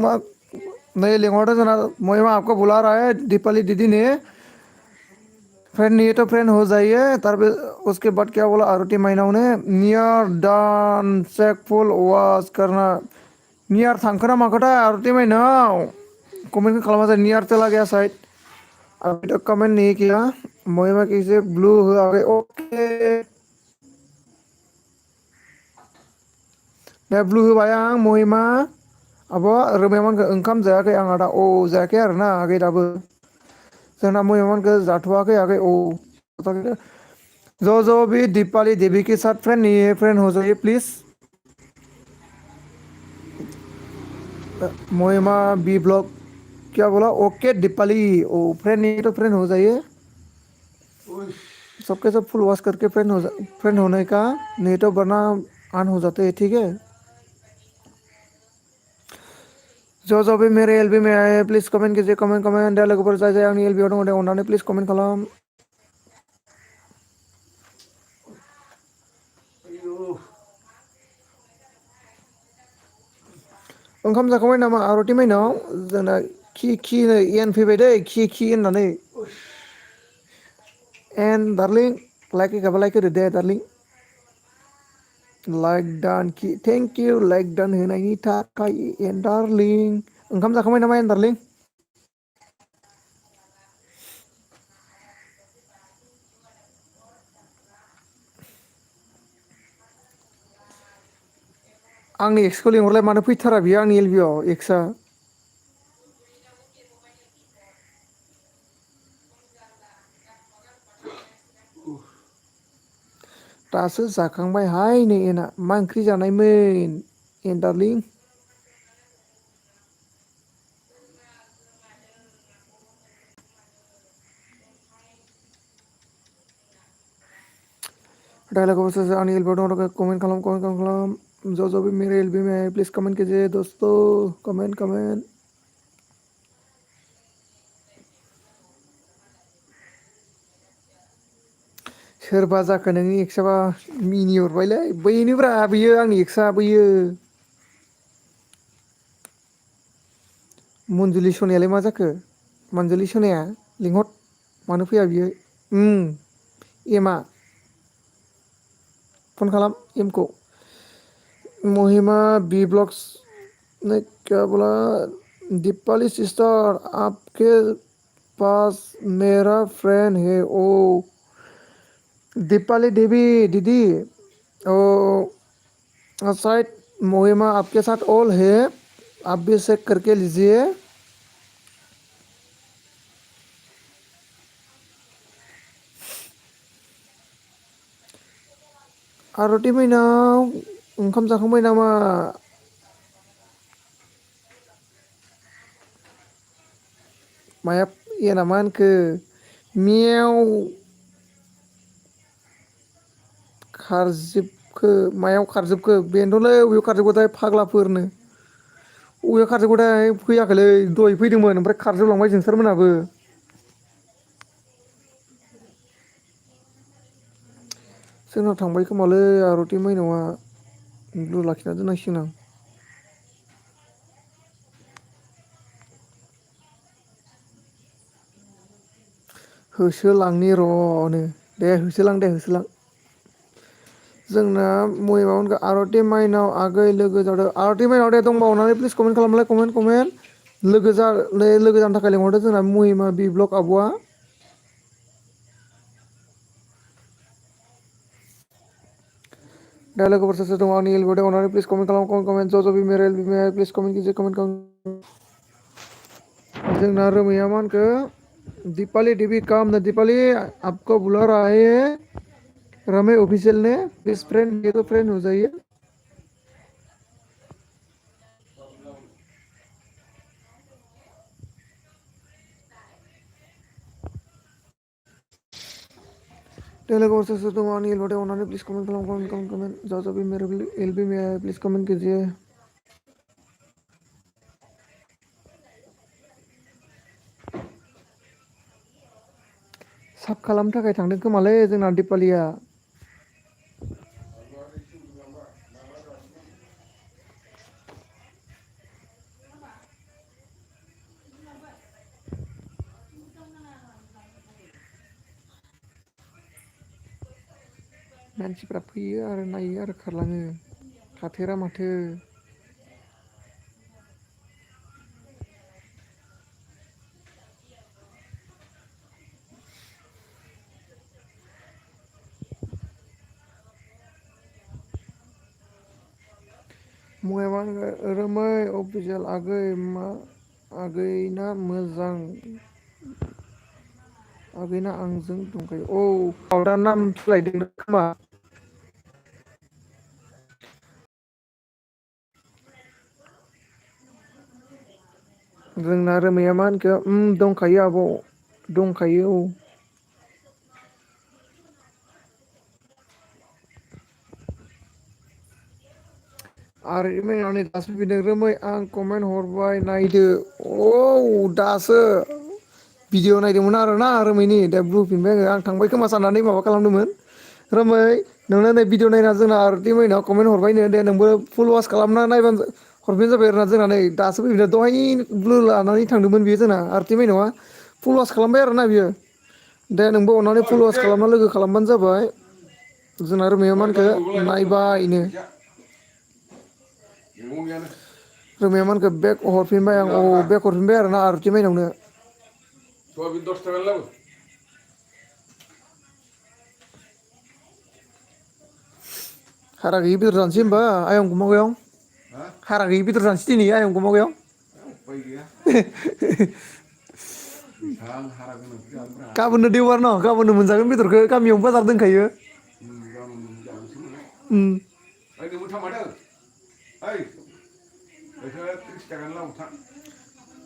नहीं लिंहरदों जोंना महिमा आपको बुला रहा है दीपाली दीदी ने फ्रेंड नहीं तो फ्रेंड हो जाइए उसके बाद क्या बोला आरती माइनाव ने नियर डान चेक फुल वाश करना नियर थांखो ना माखोथाय आरती माइनाव कमेंट खालामा जाए नियर चला गया साइड अभी तक कमेंट नहीं किया महिमा किसे ब्लू हुआ ओके दे ब्लू होबाय आं महिमा आब' रोमायमोनखो ओंखाम जायाखै आंहा दा जायाखै आरोना आगै दाबो जोंना महिमामोनखो जाथ'वाखै आगै जो भी दीपाली देवी के साथ फ्रेंड नहीं है फ्रेंड हो जाइए प्लीज महिमा बी ब्लॉक क्या बोला ओके दीपाली ओ फ्रेंड नहीं तो फ्रेंड हो जाइए सबके सब फुल वॉश करके फ्रेंड होने का नहीं तो वरना ऑन हो जाते हैं ठीक है जो भी मेरे एलबी में आए प्लीज कमेंट कीजिए कमेंट दा लोगोफोर जाय जाय आंनि एलबीआव दङ दे अननानै प्लिज कमेंट खालाम ओंखाम जाखांबाय नामा आरती माइनाव जोंना खि नै एन फैबाय दै खि होननानै एन दार्लिं लाइक होखाबा लाइक होदो दे darling like don thank you like done होनायनि थाखाय एन दार्लिं ओंखाम जाखांबाय नामा एन दार्लिं आंनि एक्सखौ लिंहरलाय मानो फैथारा बियो आंनि एलबिआव एक्सआ दासो जाखांबायहाय नै एना मा ओंख्रि जानायमोन एन दार्लिं डायलॉग से आनी एलबी दो कमेंट खालाम जो भी मेरे एलबी में है प्लीज कमेंट कीजिए दोस्तों कमेंट सोरबा जाखो नोंनि एक्सआबा मिनि हरबायलै बैनोब्रा बैयो आंनि एक्सआ बैयो मन्जुलि सनायालाय मा जाखो मन्जुलि सनाया लिंहर मानो फैया बियो एमा फन खालाम एमखौ महिमा बी ब्लॉक्स ने क्या बोला दीपाली सिस्टर आपके पास मेरा फ्रेंड है ओ दीपाली देवी दीदी ओ शायद महिमा आपके साथ ऑल है आप भी चेक करके लीजिए आरती माइनाव ओंखाम जाखांबाय नामा माया एना मा होनखो मेव खारजोबखो मायाव खारजोबखो बेनोथ'लै अबेयाव खारजोबखोथाय फाग्लाफोरनो अबेयाव खारजोबखोथाय फैयाखैलै दहाय फैदोंमोन ओमफ्राय खारजोबलांबाय जोंसारमोनहाबो जोंनाव थांबाय खोमालै आरती माइनावआ ब्लु लाखिना दोननांसिगोन आं होसोलांनि र'नो दे होसोलां दे होसोलां जोंना महिमामोनखो आरति माइनाव आगै लोगो जादों आरति माइनाव दे दंबावनानै प्लिज कमेन्ट खालामलाय कमेन्ट लोगो जानो थाखाय लिंहरदों जोंना महिमा बि ब्लक आब'आ दा लोगोफोर सोर सोर दङ आंनि एलबोआव अननानै प्लिज कमेन्ट खालाम कमेन्ट ज' ज' बि मेरे प्लिज कमेन्ट कीजिए कमेन्ट जोंना रोमैया मा होनखो दीपाली देवी काम ना दीपाली आपको बुला रहा है रमे ऑफिशियल ने प्लीज फ्रेंड ये तो फ्रेंड हो जाइए लोगोफोर सोर सोर दङ आंनि एलबोआव अननानै प्लिज कमेन्ट खालाम कमेन्ट ज' ज' बि मेरे एलबी में प्लिज कमेन्ट कीजिए साब खालामनो थाखाय थांदों खोमालै जोंना दिपालिया मानसिफ्रा फैयो आरो नायो आरो खारलाङो थाथेरा माथो मुङा रोमै अफिसियेल आगै मा आगैना मोजां आगैना आंजों दंखायो औ दा नाम सोलायदों खोमा जोंना रोमैया मा होनखो दंखायो आब' दंखायो औ आरो नै दासो फैदों रोमै आं कमेन्ट हरबाय नायदो औ दासो भिडिअ नायदोंमोन आरोना रोमैनि दा बुंफिनबाय आं थांबाय खोमा साननानै माबा खालामदोंमोन रोमै नोंनो नै भिडिअ नायना जोंना आरति मोननाव कमेन्ट हरबायनो दे नोंबो फुल वास खालामना नायबानो हरबानो जाबाय आरोना जोंना नै दासो फैफिनदों दहाय ब्लु लानानै थांदोंमोन बियो जोंना आरति माइनावआ फुल वास खालामबाय आरोना बियो दे नोंबो अननानै फुल वास खालामना लोगो खालामबानो जाबाय जोंना रोमैया मा होनखो नायबायनो रोमाया मा होनखो बेक हरफिनबाय आं औ बेक हरफिनबाय आरोना आरति माइनावनो हारा गैयि बेदर जानोसै होमबा आयं गुमागायाव हारा गैयि बेदर जानोसै दिनै आयं गुमागायाव गाबोननो देवबार न गाबोननो मोनजागोन बेदरखौ गामियावनो बाजार दोनखायो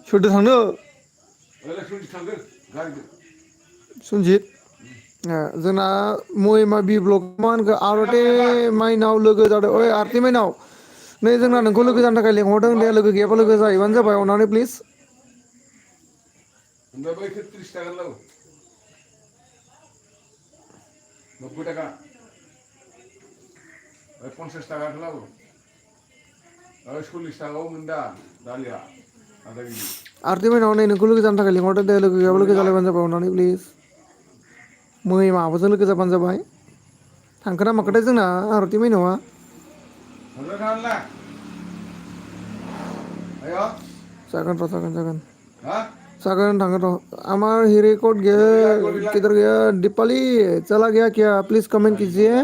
सोरदो थांनो सनजित जोंना महिमा बि ब्लक मा होनखो आरति माइनाव लोगो जादों ओइ आरति माइनाव नै जोंना नोंखौ लोगो जानो थाखाय लेंहरदों दे लोगो गैयाबा लोगो जाहैबानो जाबाय अननानै प्लिज आरति माइनाव नै नोंखौ लोगो जानो थाखाय लेंहरदों दे लोगो गैयाबा लोगो जालायबानो जाबाय अननानै प्लिज महिमाबोजों लोगो जाबानो जाबाय थांखोना माखोथाय जोंना आरति माइनावआ जागोन र' जागोन जागोन थांगोन र' আমার हीरे कोड गया किधर गया दीपाली चला गया क्या प्लीज कमेंट कीजिए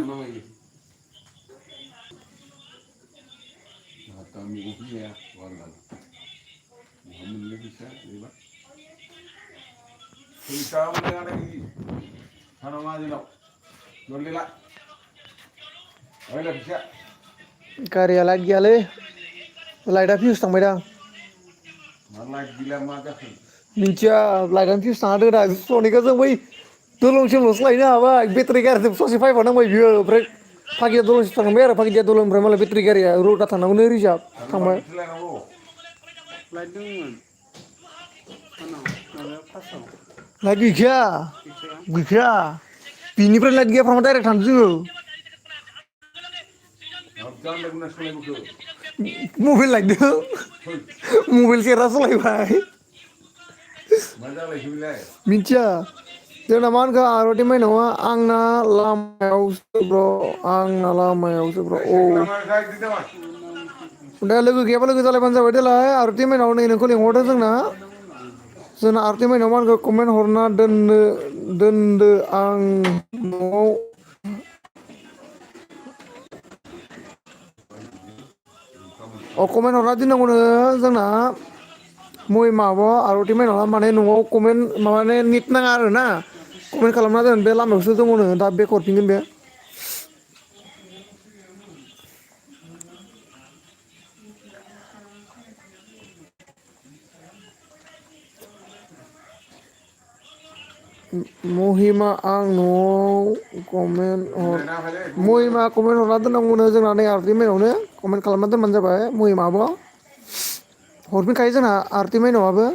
गारिया लाइट गैयालै लाइटआ फिउस थांबाय दां मिथिया लाइटआनो फिउस थाङा दोना सनिखौ जों बै दलंसिमल'सो लायनो हाबाय बेटारि गारिजों ससे फायबावनांबाय बियो ओमफ्राय फागिया दलंसिम थांबाय आरो फागिया दलंनिफ्राय मालाय बेटारि गारिया रौता थांनांगौनो रिजार्भ थांबाय लाइट दंमोन लाइट गैखाया बिनिफ्राय लाइट गैयाफ्रामा डाइरेक्ट थांदों जोङो मबाइल लायदों मबाइल सेरना सालायबाय मिथिया जोंना मा होनखो आरति माइनावआ आंना लामायावसो ब्र आंना लामायावसो ब्र औ दे लोगो गैयाबा लोगो जालायबानो जाबाय देलाय आरति माइनाव नै नोंखौ लिंहरदों जोंना आरति माइनाव मा होनखो कमेन्ट हरना दोनदो आं न'आव कमेन्ट हरना दोननांगौनो जोंना मय माबा आरति माइनावआ माने न'आव कमेन्ट माबाने नेट नाङा आरो ना कमेन्ट खालामना दोन बे लामायावसो दङनो दा बेक हरफिनगोन बे महिमा आं न'आव कमेन्ट महिमा कमेन्ट हरना दोननांगौनो जोंना नै आरति माइनावनो कमेन्ट खालामना दोनबानो जाबाय महिमा आब' हरफिनखायो जोंना आरति माइनावआबो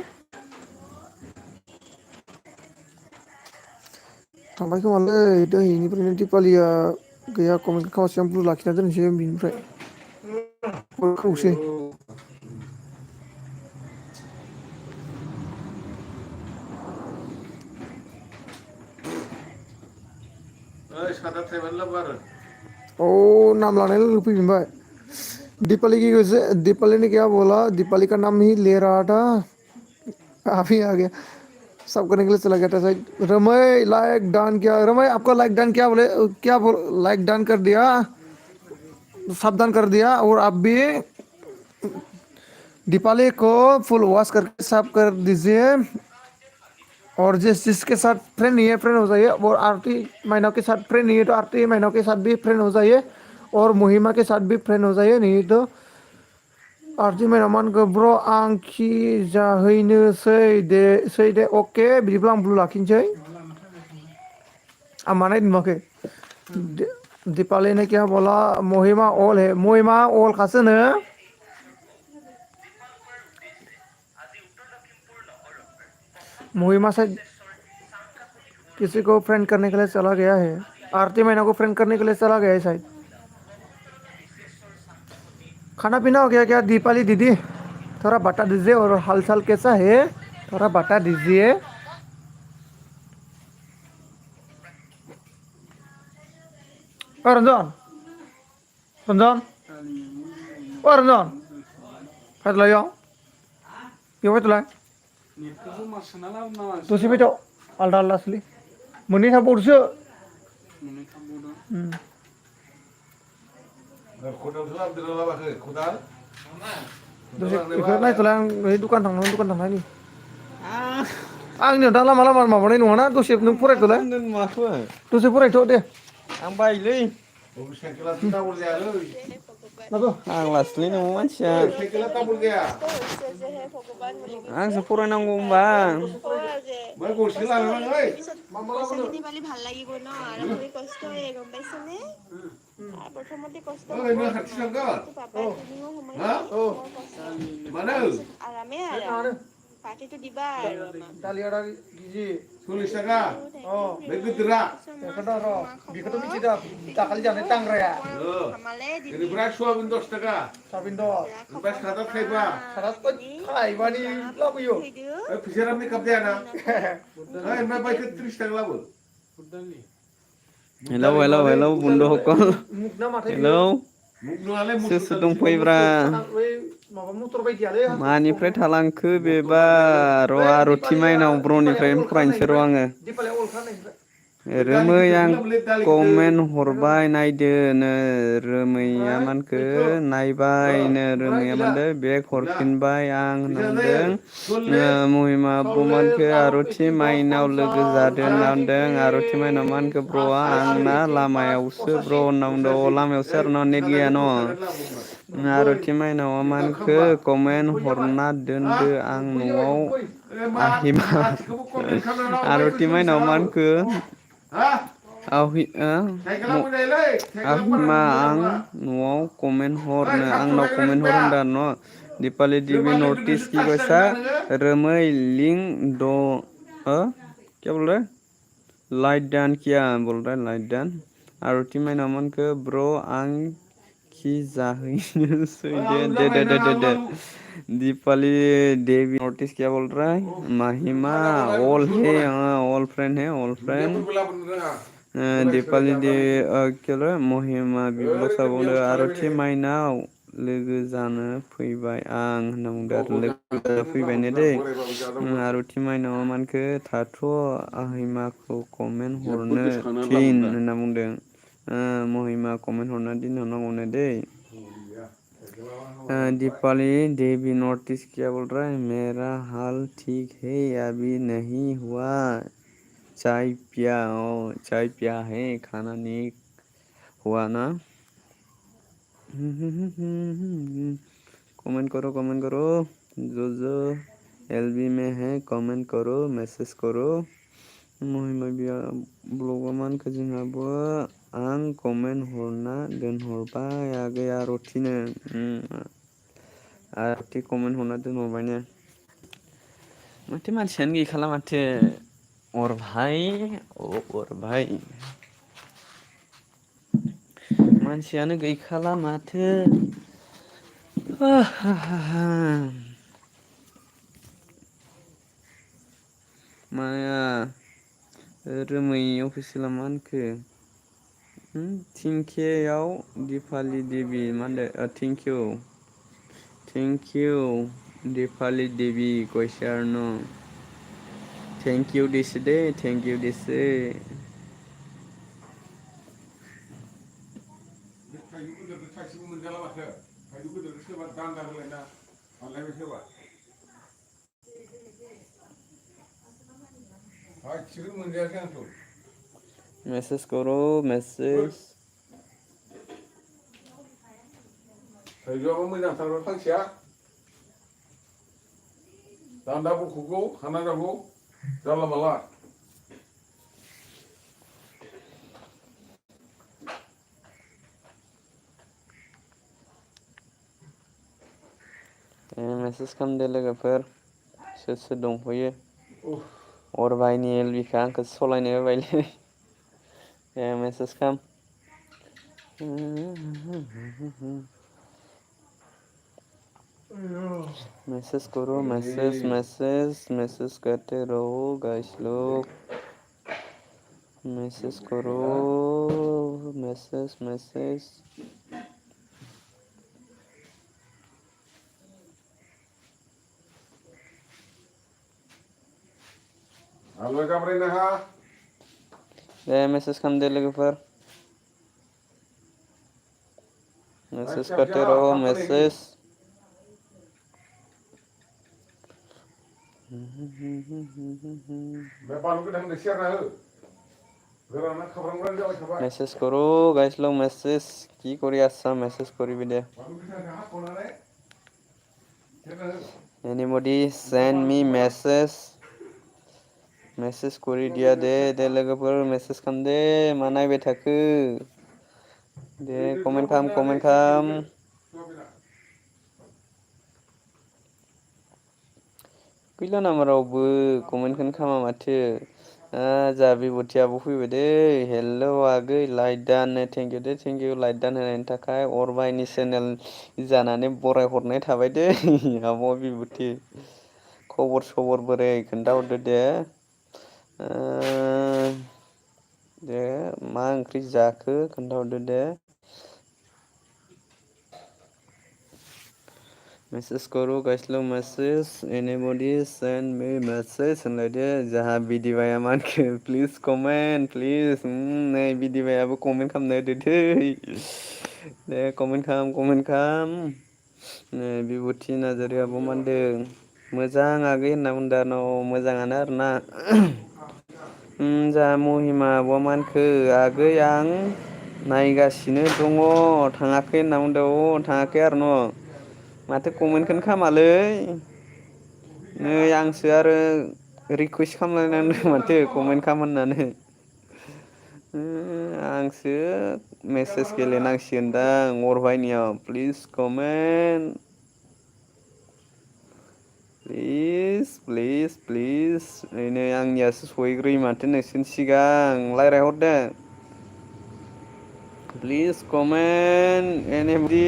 थांबाय खोमालै दोहैनिफ्रायनो दिपालिया गैया कमेन्ट खालामासै आं ब्लु लाखिना दोनसै बिनिफ्राय खौसै औ नाम लानाय लोगो फैफिनबाय दीपाली की वजह से दीपाली ने क्या बोला दीपाली का नाम ही ले रहा था अभी आ गया सब करने के लिए चला गया था शायद रमय लाइक डन किया रमय आपका लाइक डन क्या बोले क्या बोल लाइक डन कर दिया सब डन कर दिया और आप भी दीपाली को फुल वॉश करके साफ कर दीजिए और जिसके साथ फ्रेंड नहीं है फ्रेंड हो जाइए और आरती मैना के साथ फ्रेंड नहीं है तो आरती मैना के साथ भी फ्रेंड हो जाइए और महिमा के साथ भी फ्रेंड हो जाइए नहीं तो आरती मैना मान ब्र आं खि जाहैनोसै दे अके बिदिब्ला आं ब्लु लाखिनोसै आं मानाय नुवाखै दीपाली ने क्या बोला महिमा ऑल है महिमा ऑल खासोनो महिमा से किसी को फ्रेंड करने के लिए चला गया है आरती मैना को फ्रेंड करने के लिए चला गया है शायद खाना पीना हो गया क्या दीपाली दीदी थोड़ा बता दीजिए और हालचाल कैसा है थोड़ा बता दीजिए रंजन रंजन रंजन फैसला बेवहाय तुलाय दसे फैथ' आलदा आलदा सोलि मोननै थाबावदोसो दसे बेखौ नायथ'लाय आं ओइ दुखान थांनायनि आंनियाव दा लामा माबानाय नङाना दसे नों फरायथ'लाय दसे फरायथ' दे आं बायोलै आंलासोलै नों मानसिया आंसो फरायनांगौ होनबा ভাল লাগিব ন আৰু কৰি কষ্ট হয় গম পাইছনে প্ৰথমতে কষ্ট পাপাই তুমিও সময় আৰামে আৰাম পাৰ্টিটো দিবা আৰু दालिया गिजि 40 थाखा बे गिदिरा बेखौथ' र' बेखौथ' मिथिदों दाखालि जानाय टांग्राया बेनिफ्राय सयाबिन 10 थाखा सयाबिन 10 ओमफ्राय सादा थाइबा थाइबानि लाबोयो फैसाया मेकआप जायाना ओमफ्राय बायखौ 30 थाखा लाबो हेलौ बुन्दु हकल हेलौ सोर सोर दंफैब्रा मानिफ्राय थालांखो बेबा र' आरति माइनाव ब्रनिफ्रायनो फरायनोसै र' आङो रोमै आं कमेन्ट हरबाय नायदोनो रोमैया मानखो नायबायनो रोमैया मानदो बेग हरफिनबाय आं होनदों महिमा बुमानखो आरति माइनाव लोगो जादों होनना होनदों आरति माइनाव मानखो ब्र'आ आंना लामायावसो ब्र' होनना बुंदों अ लामायावसो आरो न' नेट गैया न' आरति माइनावा मानखो कमेन्ट हरना दोनदो आं न'आव আহিमा आरति माइनाव मानखो আহিमा आं न'आव कमेन्ट हरनो आंनाव कमेन्ट हर होनदों न' दीपाली देवी नोटिस की कैसा रमै लिंक दो क्या बोल रहा है लाइट डान किया बोल रहा है लाइट डान आरती माइनाव मानखो ब्र' आं आलासि जाहैनोसै दे दीपाली देवी नॉर्थ ईस्ट क्या बोल रहा है महिमा ऑल है ऑल फ्रेंड है ऑल फ्रेंड दीपाली दे क्या महिमा बिबलसा बुंदों आरथि माइनाव लोगो जानो फैबाय आं होनना बुंदों आरो लोगो फैबायनो दै आरथि माइनावा मानखो थाथ' आहिमाखौ कमेन्ट हरनो थिन होनना बुंदों महिमा कमेन्ट हरना दोनहरनांगौनो दै दीपाली देवी नॉर्थ ईस्ट क्या बोल रहा है मेरा हाल ठीक है अभी नहीं हुआ चाय पिया है खाना नहीं हुआ ना कमेंट करो जो एलबी में है कमेंट करो मैसेज करो महिमा बिया ब्लगामान जोंहाबो आं कमेन्ट हरना दोनहरबाय आगै आरथिनो आरथि कमेन्ट हरना दोनहरबायनो माथो मानसियानो गैखाला माथो अरभाय मानसियानो गैखाला माथो माया रोमै अफिसियेला मा होनखो थिंकियाव दिपाली देबि मा होनदों थेंकिउ दिपाली देबि गयसारनो थेंकिउ दिसो दे थेंकिउ दिसो मैसेज करो मैसेज थाइजौआबो मोजांथार फांसेया दान्दा बख'गौ हाना जागौ जानला माला मैसेज खालामदो लोगोफोर सोर दंफैयो अरबायनि एलबिखा आंखौ सलायनो होबायलै मैसेज खाम मैसेज करो मैसेज करते रहो गाइस लोग मैसेज करो मैसेज मैसेज खालामदो लोगोफोर मैसेज करते रहो मैसेज मैसेज करो गाइस लोग मैसेज की करी आसा मैसेज करी दे एनीबॉडी सेंड मी मैसेज करी दिया दे लोगोफोर मैसेज खालाम दे मा नायबाय थाखो दे कमेन्ट खालाम गैला नामा रावबो कमेन्टखौनो खालामा माथो जा बिबथियाबो फैबाय दे हेल' आगै लाइक दान थेंकिउ लाइक दान होनायनि थाखाय अरबायनि चेनेल जानानै बराय हरनाय थाबाय दे आब' बिबथि खबर बोरै खोन्थाहरदो दे मा ओंख्रि जाखो खोन्थाहरदो दे मैसेज करो गाइस लोग message anybody send me message होनलायदो जाहा बिदिबाया मानखो प्लिज कमेन्ट प्लिज नै बिदिबायाबो कमेन्ट खालामनो होदो दे कमेन्ट खालाम बिबुथि नार्जारियाबो मानदों मोजां आगै होनना बुंदों न मोजाङानो आरोना जाहा महिमा आब'आ मानखो आगै आं नायगासिनो दङ थाङाखै होनना बुंदों थाङाखै आरो न' माथो कमेन्टखौनो खालामालै नै आंसो आरो रिकुवेस्ट खालामलायनांदों माथो कमेन्ट खालाम होननानै आंसो मेसेज गेलेनांसिगोनदां अरबायनियाव प्लिज कमेन्ट प्लिज नै आंनियासो सहैग्रोयो माथो नोंसोरनि सिगां रायज्लायहरदो प्लिज कमेन्ट एनिबडि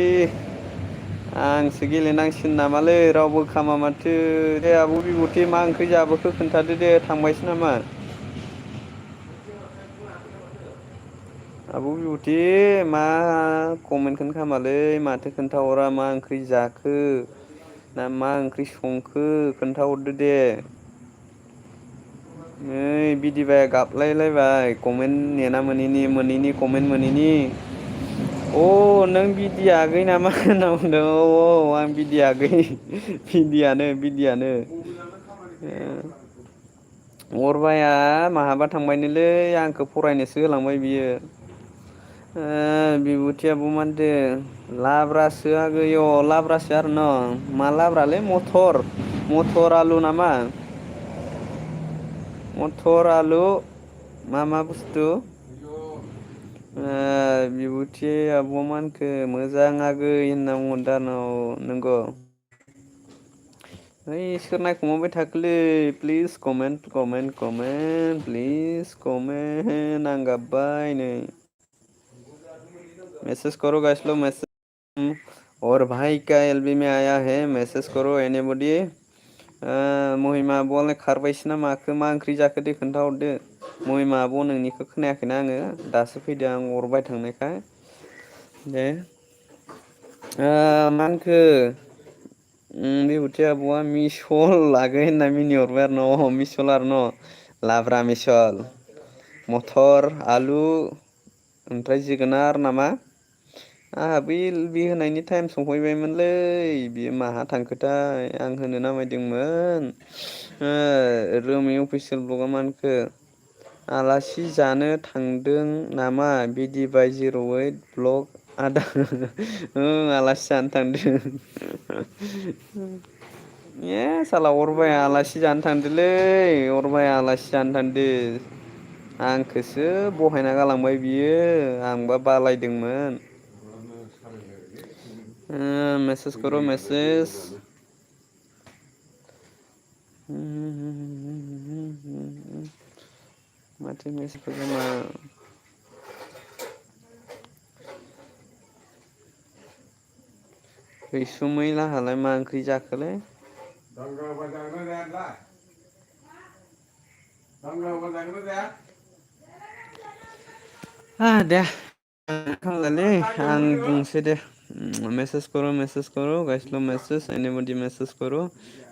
आंसो गेलेनांसिगोन नामालै रावबो खामा माथो दे आब' बिब'थि मा ओंख्रि जाबोखो खोन्थादो दे थांबायसो नामा आब' बिबुथि मा कमेन्टखौनो खालामालै माथो खोन्थाहरा मा ओंख्रि जाखो ना मा ओंख्रि संखो खोन्थाहरदो दे नै बिदिबाय गाबलायलायबाय कमेन्ट नेना मोनैनि कमेन्ट मोनैनि अ नों बिदि आगै नामा होनना बुंदों औ आं बिदि आगै बिदियानो अरबाया माहाबा थांबायनोलै आंखौ फरायनोसो होलांबाय बियो बिबुथि आब' मानदो लाब्रासो आगै लाब्रासो आरो न' मा लाब्रालै मथर आलु नामा मथर आलु मा बुस्थु बिबुथि आब'मोनखो मोजां आगै होनना बुंहरदों आंनाव नंगौ ओइ सोर नायखुमाबाय थाखोलै प्लिज कमेन्ट प्लिज कमेन्ट आं गाबबाय नै मैसेज करो गाइस लोग मैसेज और भाई क्या एलबी में आया है मैसेज करो एनीबॉडी महिमा आब'आलाय खारबायसो ना माखो मा ओंख्रि जाखो दे खोन्थाहरदो महिमा आब' नोंनिखौ खोनायाखैना आङो दासो फैदों आं अरबाय थांनायखाय दे मा होनखो बिबुथि आब'आ मिसल लागै होनना मिनिहरबाय आरो न' मिसल आरो न' लाब्रा मिसल मथर आलु ओमफ्राय जोगोनार नामा आंहा बै बि होनायनि टाइम सफैबायमोनलै बियो माहा थांखोथाय आं होनो नामायदोंमोन रोमि अफिसियेल ब्लगआ मा होनखो आलासि जानो थांदों नामा बिदि बाय जिर' ओइट ब्लग आदा आलासि जानो थांदों साला अरबाया आलासि जानो थांदोलै अरबाया आलासि जानो थांदो आंखौसो बहायना गालांबाय बियो आंबा बालायदोंमोन मेसेज करो मेसेज माथो मेसेज मा रैसुमै लाहालाय मा ओंख्रि जाखोलै दे खालामलालै आं बुंसै दे मैसेज करो गाइस लोग मैसेज एनीबॉडी मैसेज करो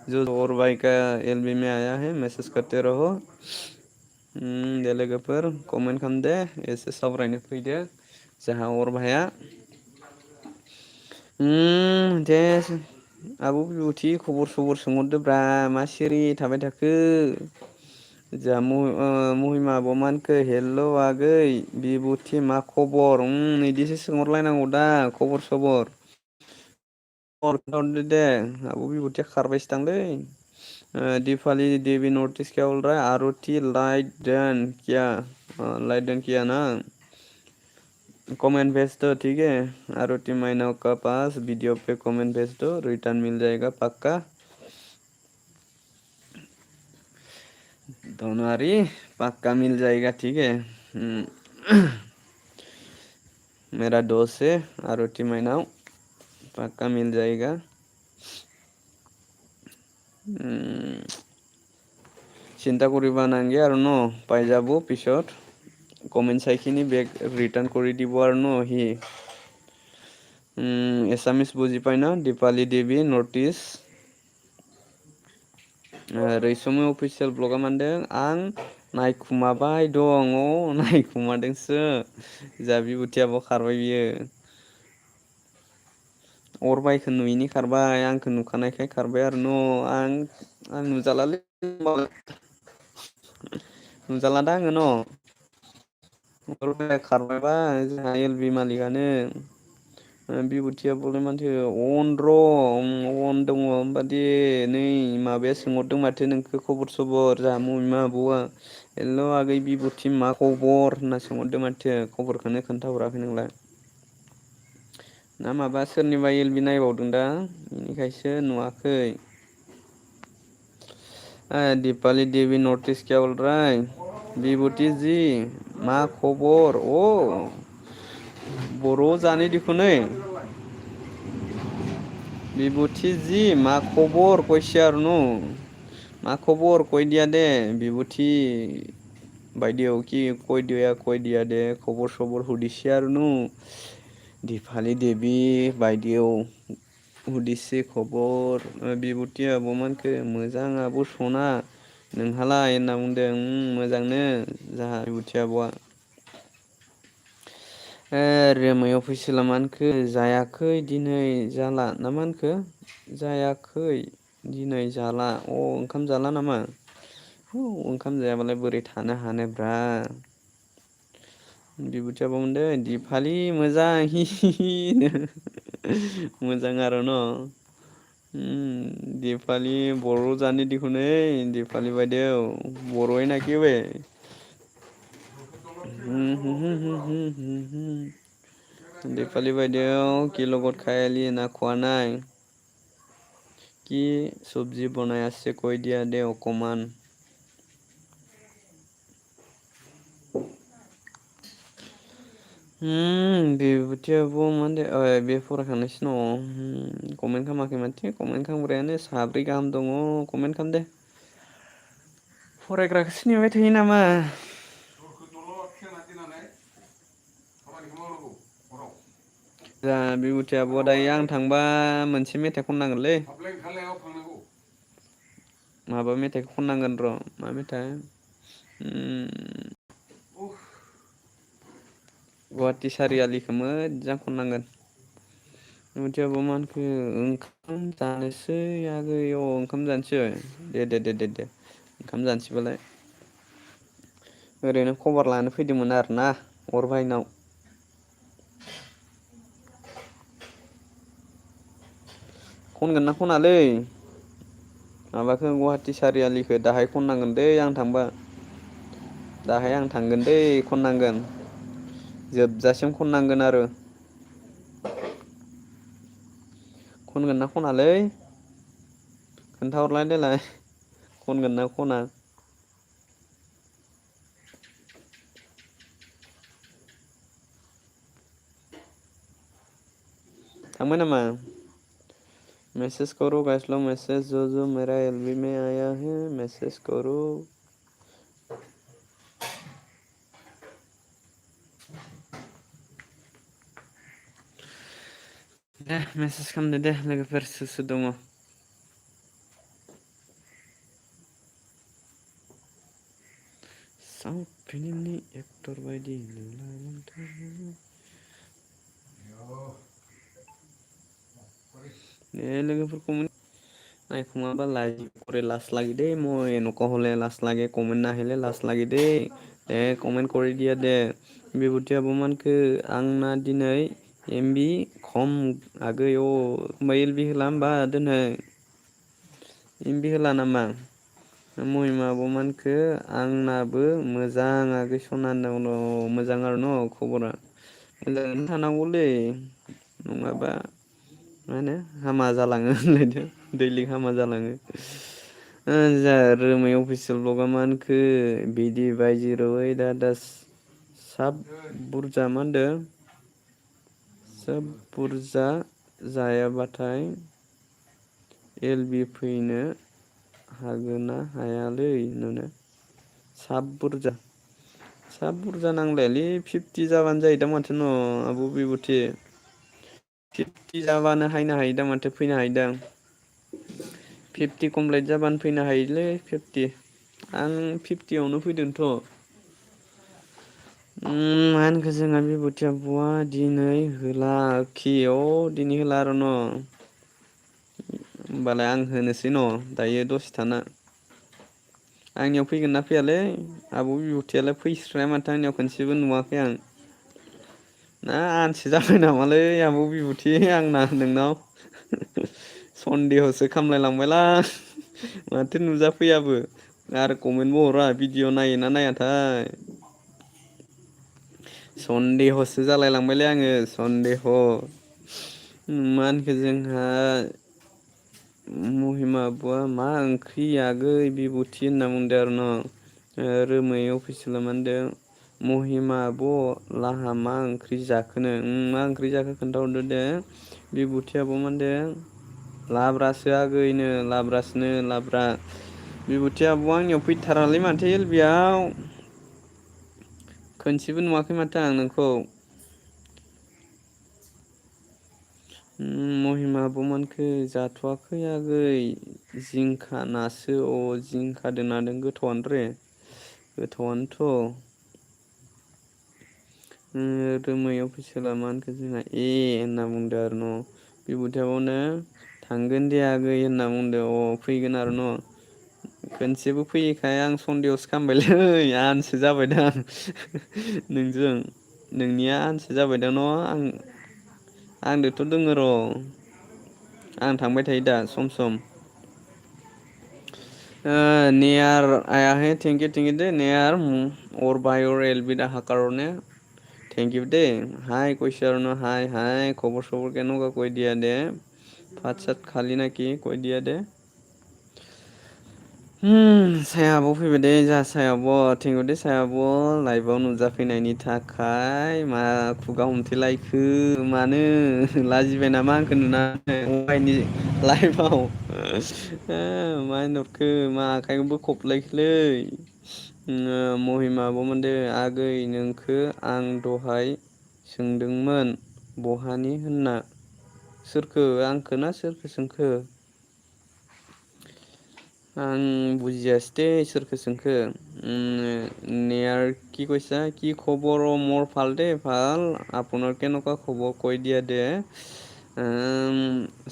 जो और भाई का एलबी में आया है मैसेज करते रहो दे लोगोफोर कमेन्ट खालामदो एसे सावरायनो फैदो जोंहा अरभाया दे आब' बिबुथि खबर सबर सोंहरदोब्रा मा सिरि थाबाय थाखो जोंहा महिमा आब'मोनखो हेल' आगै बिबुथि मा खबर बिदिसो सोंहरलायनांगौ दा खबर सबर हरदो दे आब' बिबुथिया खारबायसो दांलै दीपाली देवी नोटिस क्या बोल रहा है आरुति लाइट डन किया ना कमेंट भेज दो ठीक है आरुति मैना का पास वीडियो पे कमेंट भेज दो रिटर्न मिल जाएगा पक्का दोनों आरी पक्का मिल जाएगा ठीक है मेरा दोस्त है आरुति मैना पक्का मिल जाएगा চিন্তা কৰিবা নাংগে আৰু ন পাই যাব পিছত কমেন্ট চাইখিনি বেগ ৰিটাৰ্ণ কৰি দিব আৰু ন সি এছামিছ বুজি পাই ন দীপালী দেৱী नर्थ इस्ट रैसुमै अफिसियेल ब्लगा मानदों आं नायखुमाबाय दं नायखुमादोंसो जा बिबुथियाबो खारबाय बियो अरबायखौ नुयैनि खारबाय आंखौ नुखानायखाय खारबाय आरो न' आं नुजालालै नुजालादा आङो न' खारबायबा जोंहा एल बि मालिकआनो बिबुथियाबोलाय माथो अन दङ होमबादि नै माबाया सोंहरदों माथो नोंखौ खबर सबर जाहा महिमा आब'आ हेल' आगै बिबुथि मा खबर होनना सोंहरदों माथो खबरखौनो खोन्थाहराखै नोंलाय ना माबा सोरनिबा एल बि नायबावदों दा बेनिखायसो नुवाखै दीपाली देवी नॉर्थ ईस्ट क्या बोल रहा है विभूति जी मा खबर बर' जानि दिखुनै बिबुथि जि मा खबर कइसे आरो न' मा खबर কৈ দিয়া দে বিভূতি বাইদেউ কি কৈ দিয়া দে খবৰ চবৰ সুধিছে আৰু নো দিফালি দেবী बायदेव हुदिसे खबर बिबुति आब'मोनखो मोजां आब' सना नोंहालाय होनना बुंदों मोजांनो जाहा बिबुथि आब'आ रोमै अफिसियेला मा होनखो जायाखै दिनै जाला ना मा होनखो जायाखै दिनै जाला ओंखाम जाला नामा ओंखाम जायाबालाय बोरै थानो हानोब्रा बिबुथि आब' बुंदों दिफालि मोजां हि हि हि मोजां आरो न' दिफालि बर' जानि दिखुनै दिफालि बायदेव बर'यै नाखि बे दिफालि বাইদেউ কি লগত খাই আলি না খোৱা নাই কি চব্জি বনাই আছে কৈ দিয়া দে অকমান बिबुथि आब' माने बे फरायखांनायसो दङ कमेन्ट खालामाखै माथो कमेन्ट खालामग्रायानो साब्रै गाहाम दङ कमेन्ट खालाम दे फरायग्राखौसो नेबाय थायो नामा जा बिबुथि आब'आ दायो आं थांबा मोनसे मेथाइ खननांगोनलै माबा मेथाइखौ खननांगोन र' मा मेथाइ गुवाहाटि सारियालिखौ मोजां खननांगोन बिबुथि आब'आ मा होनखो ओंखाम जानोसै आगै ओंखाम जानोसै दे ओंखाम जानोसैबालाय ओरैनो खबर लानो फैदोंमोन आरोना अर भाइनाव खनगोन ना खनालै माबाखौ गुवाहाटि सारियालिखौ दाहाय खननांगोन दै आं थांबा दाहाय आं थांगोन दै खननांगोन जोबजासिम खननांगोन आरो खनगोन ना खनालै खोन्थाहरलाय देलाय खनगोन ना खना थांबाय नामा मैसेज करो गाइस लोग मैसेज जो मेरा एलबी में आया है मैसेज करो दे मेसेज खालामदो दे लोगोफोर सोर सोर दङ साउथ फिल्मनि एक्टर बायदि लोगोफोरखौ नायखुमाबा लाइक करे লাজ লাগে দেই মই এনেকুৱা হলে লাজ লাগে কমেন্ট নাহিলে লাজ লাগে দেই কমেন্ট কৰি দিয়া দে বিভूति आब'मोनखो आंना दिनै एमबि खम आगै एलबि होला होमबा दिनै एमबि होला नामा महिमा आब'मोनखो आंनाबो मोजां आगै सना होनना मोजां आरो न' खबरा मोजाङैनो थानांगौलै नङाबा मा होनो हामा जालाङो होनलायदों दैलिक हामा जालाङो जा रोमै अफिसियेल ब्लगा मा होनखो बिदि बाय08 दा साब बुरजा मा होनदों सोब बुरजा जायाबाथाय एलबि फैनो हागोना हायालै नुनो साब बुरजा नांलायालै 50 जाबानो जायो दा माथो न' आब' बिबुथि 50 जाबानो हायनो हायो दा माथो फैनो हायोदां 50 कमप्लिट जाबानो फैनो हायोलै 50 आं 50आवनो फैदोंथ' मा होनखो जोंहा बिबुथि आब'आ दिनै होला दिनै होला आरो न' होमबालाय आं होनोसै न' दायो दसे थाना आंनियाव फैगोन ना फैयालै आब' बिबुथियालाय फैस्राया माथो आंनियाव खनसेबो नुवाखै आं ना आनसो जाबाय नामालै आब' बिबुथि आंना नोंनाव सन्देहसो खामलायलांबायलां माथो नुजाफैयाबो आरो कमेन्टबो हरा भिडिअ' नायोना नायाथाय सन्देहसो जालाय लांबायलै आङो सन्देह मा होनखो जोंहा महिमा आब'आ मा ओंख्रि आगै बिबुथि होनना बुंदों आरो न' रोमै अफिसियेला मा होनदों महिमा आब' लाहा मा ओंख्रि जाखोनो मा ओंख्रि जाखो खोन्थाहरदो दे बिबुथि आब' मोनदो लाब्रासो आगैनो लाब्रासोनो लाब्रा बिबुथि आब' आंनियाव फैथारालै माथो एल बि आव खोनसेबो नुवाखै माथो आं नोंखौ महिमा आब'मोनखो जाथ'वाखै आगै जिंखा नासो जिंखादो नादों गोथावआनो रे गोथावआनोथ' रोमै अफिसियेला मा होनखो जोंहा होनना बुंदो आरो न' बिबुथि आब'नो थांगोन दे आगै होनना बुंदो फैगोन आरो न' खनसेबो फैयैखाय आं सन्देहसो खालामबायलै आनसो जाबायदां नोंजों नोंनिया आनसो जाबायदां न' आंदोथ' दोङो र' आं थांबाय थायो दा सम सम नियार आया है थेंकिउ दे नियार और बाय और एल बि रहा कारणे थेंक इउ दे हाय কৈছে আৰু ন হাই হাই খবৰ চবৰ কেনেকুৱা কৈ দিয়া দে ভাত চাত খালি নেকি কৈ দিয়া दे साया आब' फैबाय दे जोंहा साया आब' थेंकिउ दे साया आब' लाइभआव नुजाफैनायनि थाखाय मा खुगा हमथेलायखो मानो लाजिबाय नामा आंखौ नुनानै अनलाइननि लाइभआव मा होनहरखो मा आखाइबो खबलायखोलै महिमा आब' मोनदो आगै नोंखो आं दहाय सोंदोंमोन बहानि होनना सोरखो आंखो ना सोरखो सोंखो आं बुजियासै दे सोरखो सोंखो नेयार কি কৈছা কি খবৰ মোৰ ভাল দে ভাল আপোনাৰ কেনেকুৱা খবৰ কৈ দিয়া দে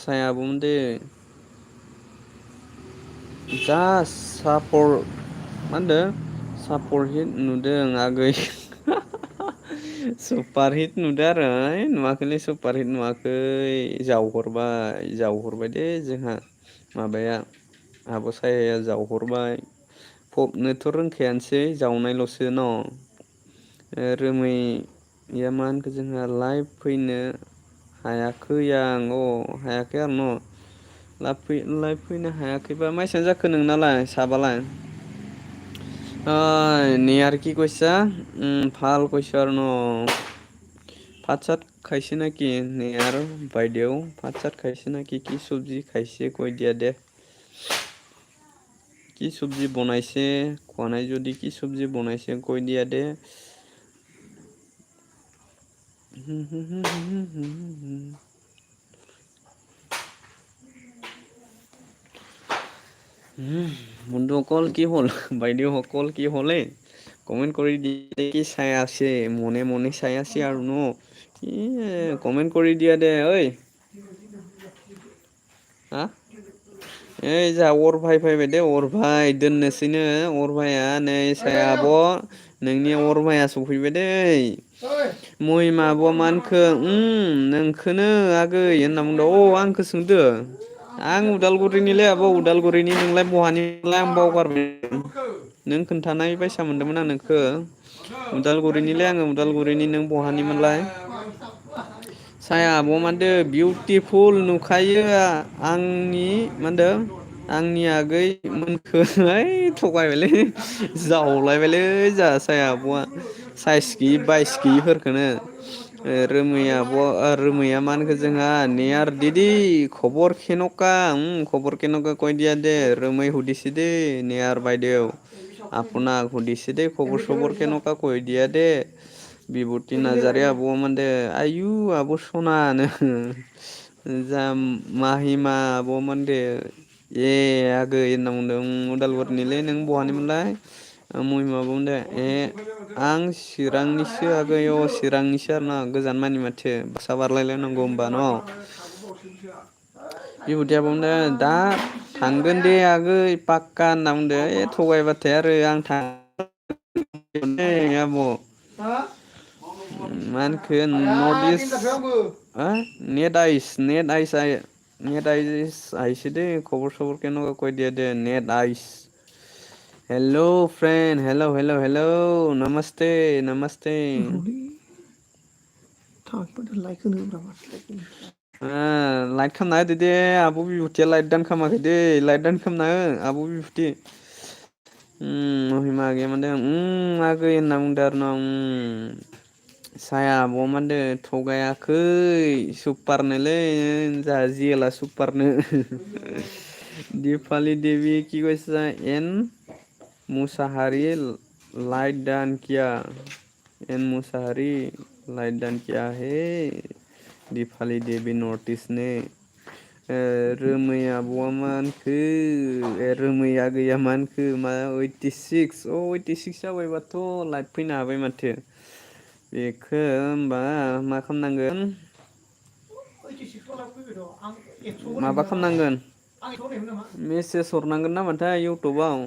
साया आब' मोनदो जा सापर मा होनदों सापर हिट नुदों आगै सुपार हिट नुदो आरो नुवाखैलै सुपार हिट नुवाखै जावहरबाय दे जोंहा माबाया आब' सायाया जावहरबाय फबनोथ' रोंखायानोसै जावनायल'सो न' रोमैया मा होनखो जोंहा लाइभ फैनो हायाखै आं हायाखै आरो न' लाइभ फैनो हायाखैबा माइसानो जाखो नोंनालाय साबालाय नियार কি কৈছা ভাল কৈছো আৰু ন ভাত চাত খাইছে নেকি নিয়াৰ বাইদেউ ভাত চাত খাইছে নেকি কি চব্জি খাইছে কৈ দিয়া দে কি চব্জি বনাইছে খোৱা নাই যদি কি চব্জি বনাইছে কৈ দিয়া দে বন্ধুসকল কি হ'ল বাইদেউসকল কি হ'লে কমেণ্ট কৰি দিয়ে কি চাই আছে মনে মনে চাই আছে আৰু ন কমেণ্ট কৰি দিয়া দে ঐ हा ओइ जा अर भाय फैबाय दे अर भाय दोननोसैनो अर भाया नै साया आब' नोंनि अर भाया सफैबाय दै महिमा आब'आ मा होनखो नोंखोनो आगै होनना बुंदों आंखौ सोंदो आं उदालगुरिनिलै आब' उदालगुरिनि नोंलाय बहानिलाय आं बावगारबाय नों खोन्थानाय बायसा मोनदोंमोन आं नोंखो उदालगुरिनिलै आङो उदालगुरिनि नों बहानिमोनलाय साया आब' मानदो बिउटिफुल नुखायो आंनि मा होनदों आंनि आगै मोनखो थगायबायलै जावलायबायलै जोंहा साया आब'आ साइस गैयि बायस गैयिफोरखौनो रोमैया मा होनखो जोंहा नेयार दिदि खबर केन'का खबर केन'का কৈ দিয়া দে रोमै সুধিছে দেই নেয়াৰ বাইদেউ আপোনাক সুধিছে দেই খবৰ চবৰ কেনেকুৱা কৈ দিয়া দে बिबुति नार्जारि आब'आ मोनदो आयु आब' सनानो जा माहिमा आब' मोनदो आगै होनना बुंदों उदालगुरिनिलै नों बहानिमोनलाय महिमा आब' मोनदो आं चिरांनिसो आगै चिरांनिसो आरो ना गोजान मानि माथो बासा बारलायलायनांगौ होमबा न' बिबुति आब' मोनदो दा थांगोन दे आगै पाक्का होनना बुंदो थगायबाथाय आरो आं आब' मा होनखो नर्थ इस्ट नेट आइस আহিছে দেই খবৰ চবৰ কেনেকুৱা কৈ দিয়া দে नेट आइस hello friend hello hello hello नमस्ते नमस्ते लाइट खालामना होदो दे आब' बिबुथिया लाइट दान खालामाखै दे लाइट दान खालामना हो आब' बिबुथि महिमा आगैया मानदों आगै होनना बुंदों आरो ना साया आब' मानदों थगायाखै सुपारनोलै जोंहा जिएला सुपारनो दिपालि देबि कि কৈছা एन मुसाहारि लाइट दान किया एन मुसाहारि लाइट दान किया है दिपालि देबि नर्थ इस्ट ने रोमै आब'आ मानखो रोमै आगैया मानखो मा 86 86 जाबायबाथ' लाइभ फैनो हाबाय माथो बेखौ होमबा मा खालामनांगोन माबा खालामनांगोन मेसेज हरनांगोन नामाथाय इउटुबाव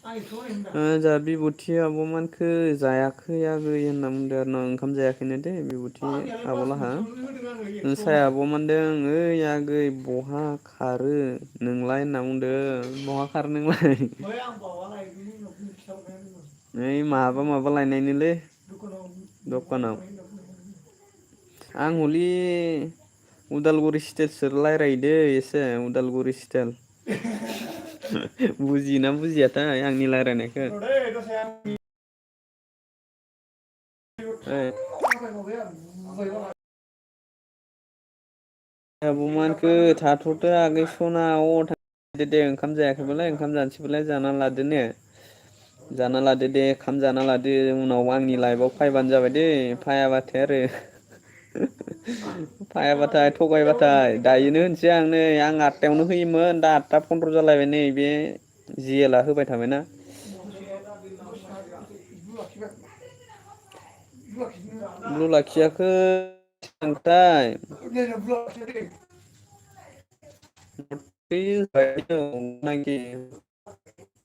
जोंहा बिबुथि आब'मोनखो जायाखै आगै होनना बुंदों आरो ना ओंखाम जायाखैनो दे बिबुथि आब'लाहा साया आब' मोनदों ओइ आगै बहा खारो नोंलाय होनना बुंदों बहा खारो नोंलाय ओइ माबा लायनायनिलै दखानाव आं हलि उदालगुरि स्टेटसो रायज्लायोदे एसे उदालगुरि स्टाइल बुजियोना बुजियाथाय आंनि रायज्लायनायखौ आब'मोनखो थाथ'दो आगै सना दे ओंखाम जायाखैबालाय ओंखाम जानोसैबालाय जाना लादो ने जाना लादो दे ओंखाम जाना लादो उनाव आंनि लाइफआव फैबानो जाबाय दे फायाबाथाय आरो फायाबाथाय थगायबाथाय दायोनो होनसै आं नै आं 8थायावनो होयोमोन दा 8था 15 जालायबाय नै बे जिएला होबाय थाबायना ब्लु लाखियाखै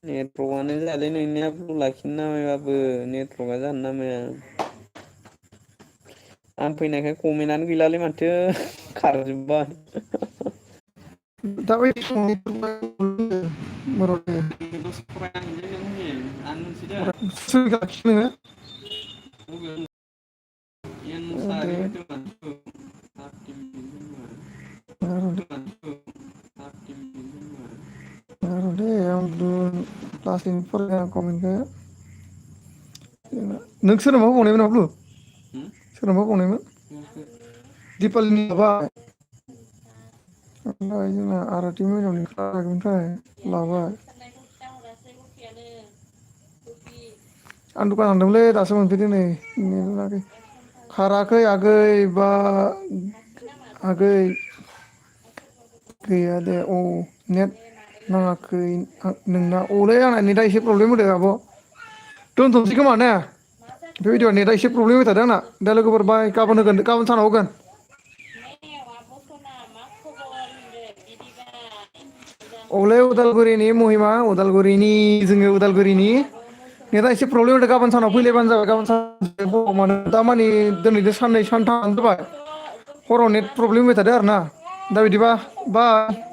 नेटवर्कआनो जायालै नोंनिया ब्लु लाखिनो नामायबाबो नेटवर्कआ जानो नामाया आं फैनायखाय कमेन्टआनो गैलालै माथो खारजोब्बाय नों सोरनावबा होबावनायमोन ब्लु सोरनावबा होबावनायमोन दिपालिनि माबा जोंना आरति मोनावनिफ्राय लाबाय आं दखान थांदोंमोनलै दासो मोनफैदों नै खाराखै आगै बा आगै गैया दे नेट नाङाखै नोंना औलै आंना नेटआ एसे प्रब्लेम होदों आब' दोनथ'नोसै खोमा ने बे भिडिअ' नेटआ एसे प्रब्लेम होबाय थादों आंना दा लोगोफोर बाय गाबोन होगोन गाबोन सानाव होगोन औलै उदालगुरिनि महिमा उदालगुरिनि जोङो उदालगुरिनि नेटआ एसे प्रब्लेम होदों गाबोन सानाव फैलायबानो जाबाय गाबोन सान मानो दामानि दिनैजों साननै सानथामानो जाबाय हराव नेट प्रब्लेम होबाय थादों आरो ना दा बिदिबा बाय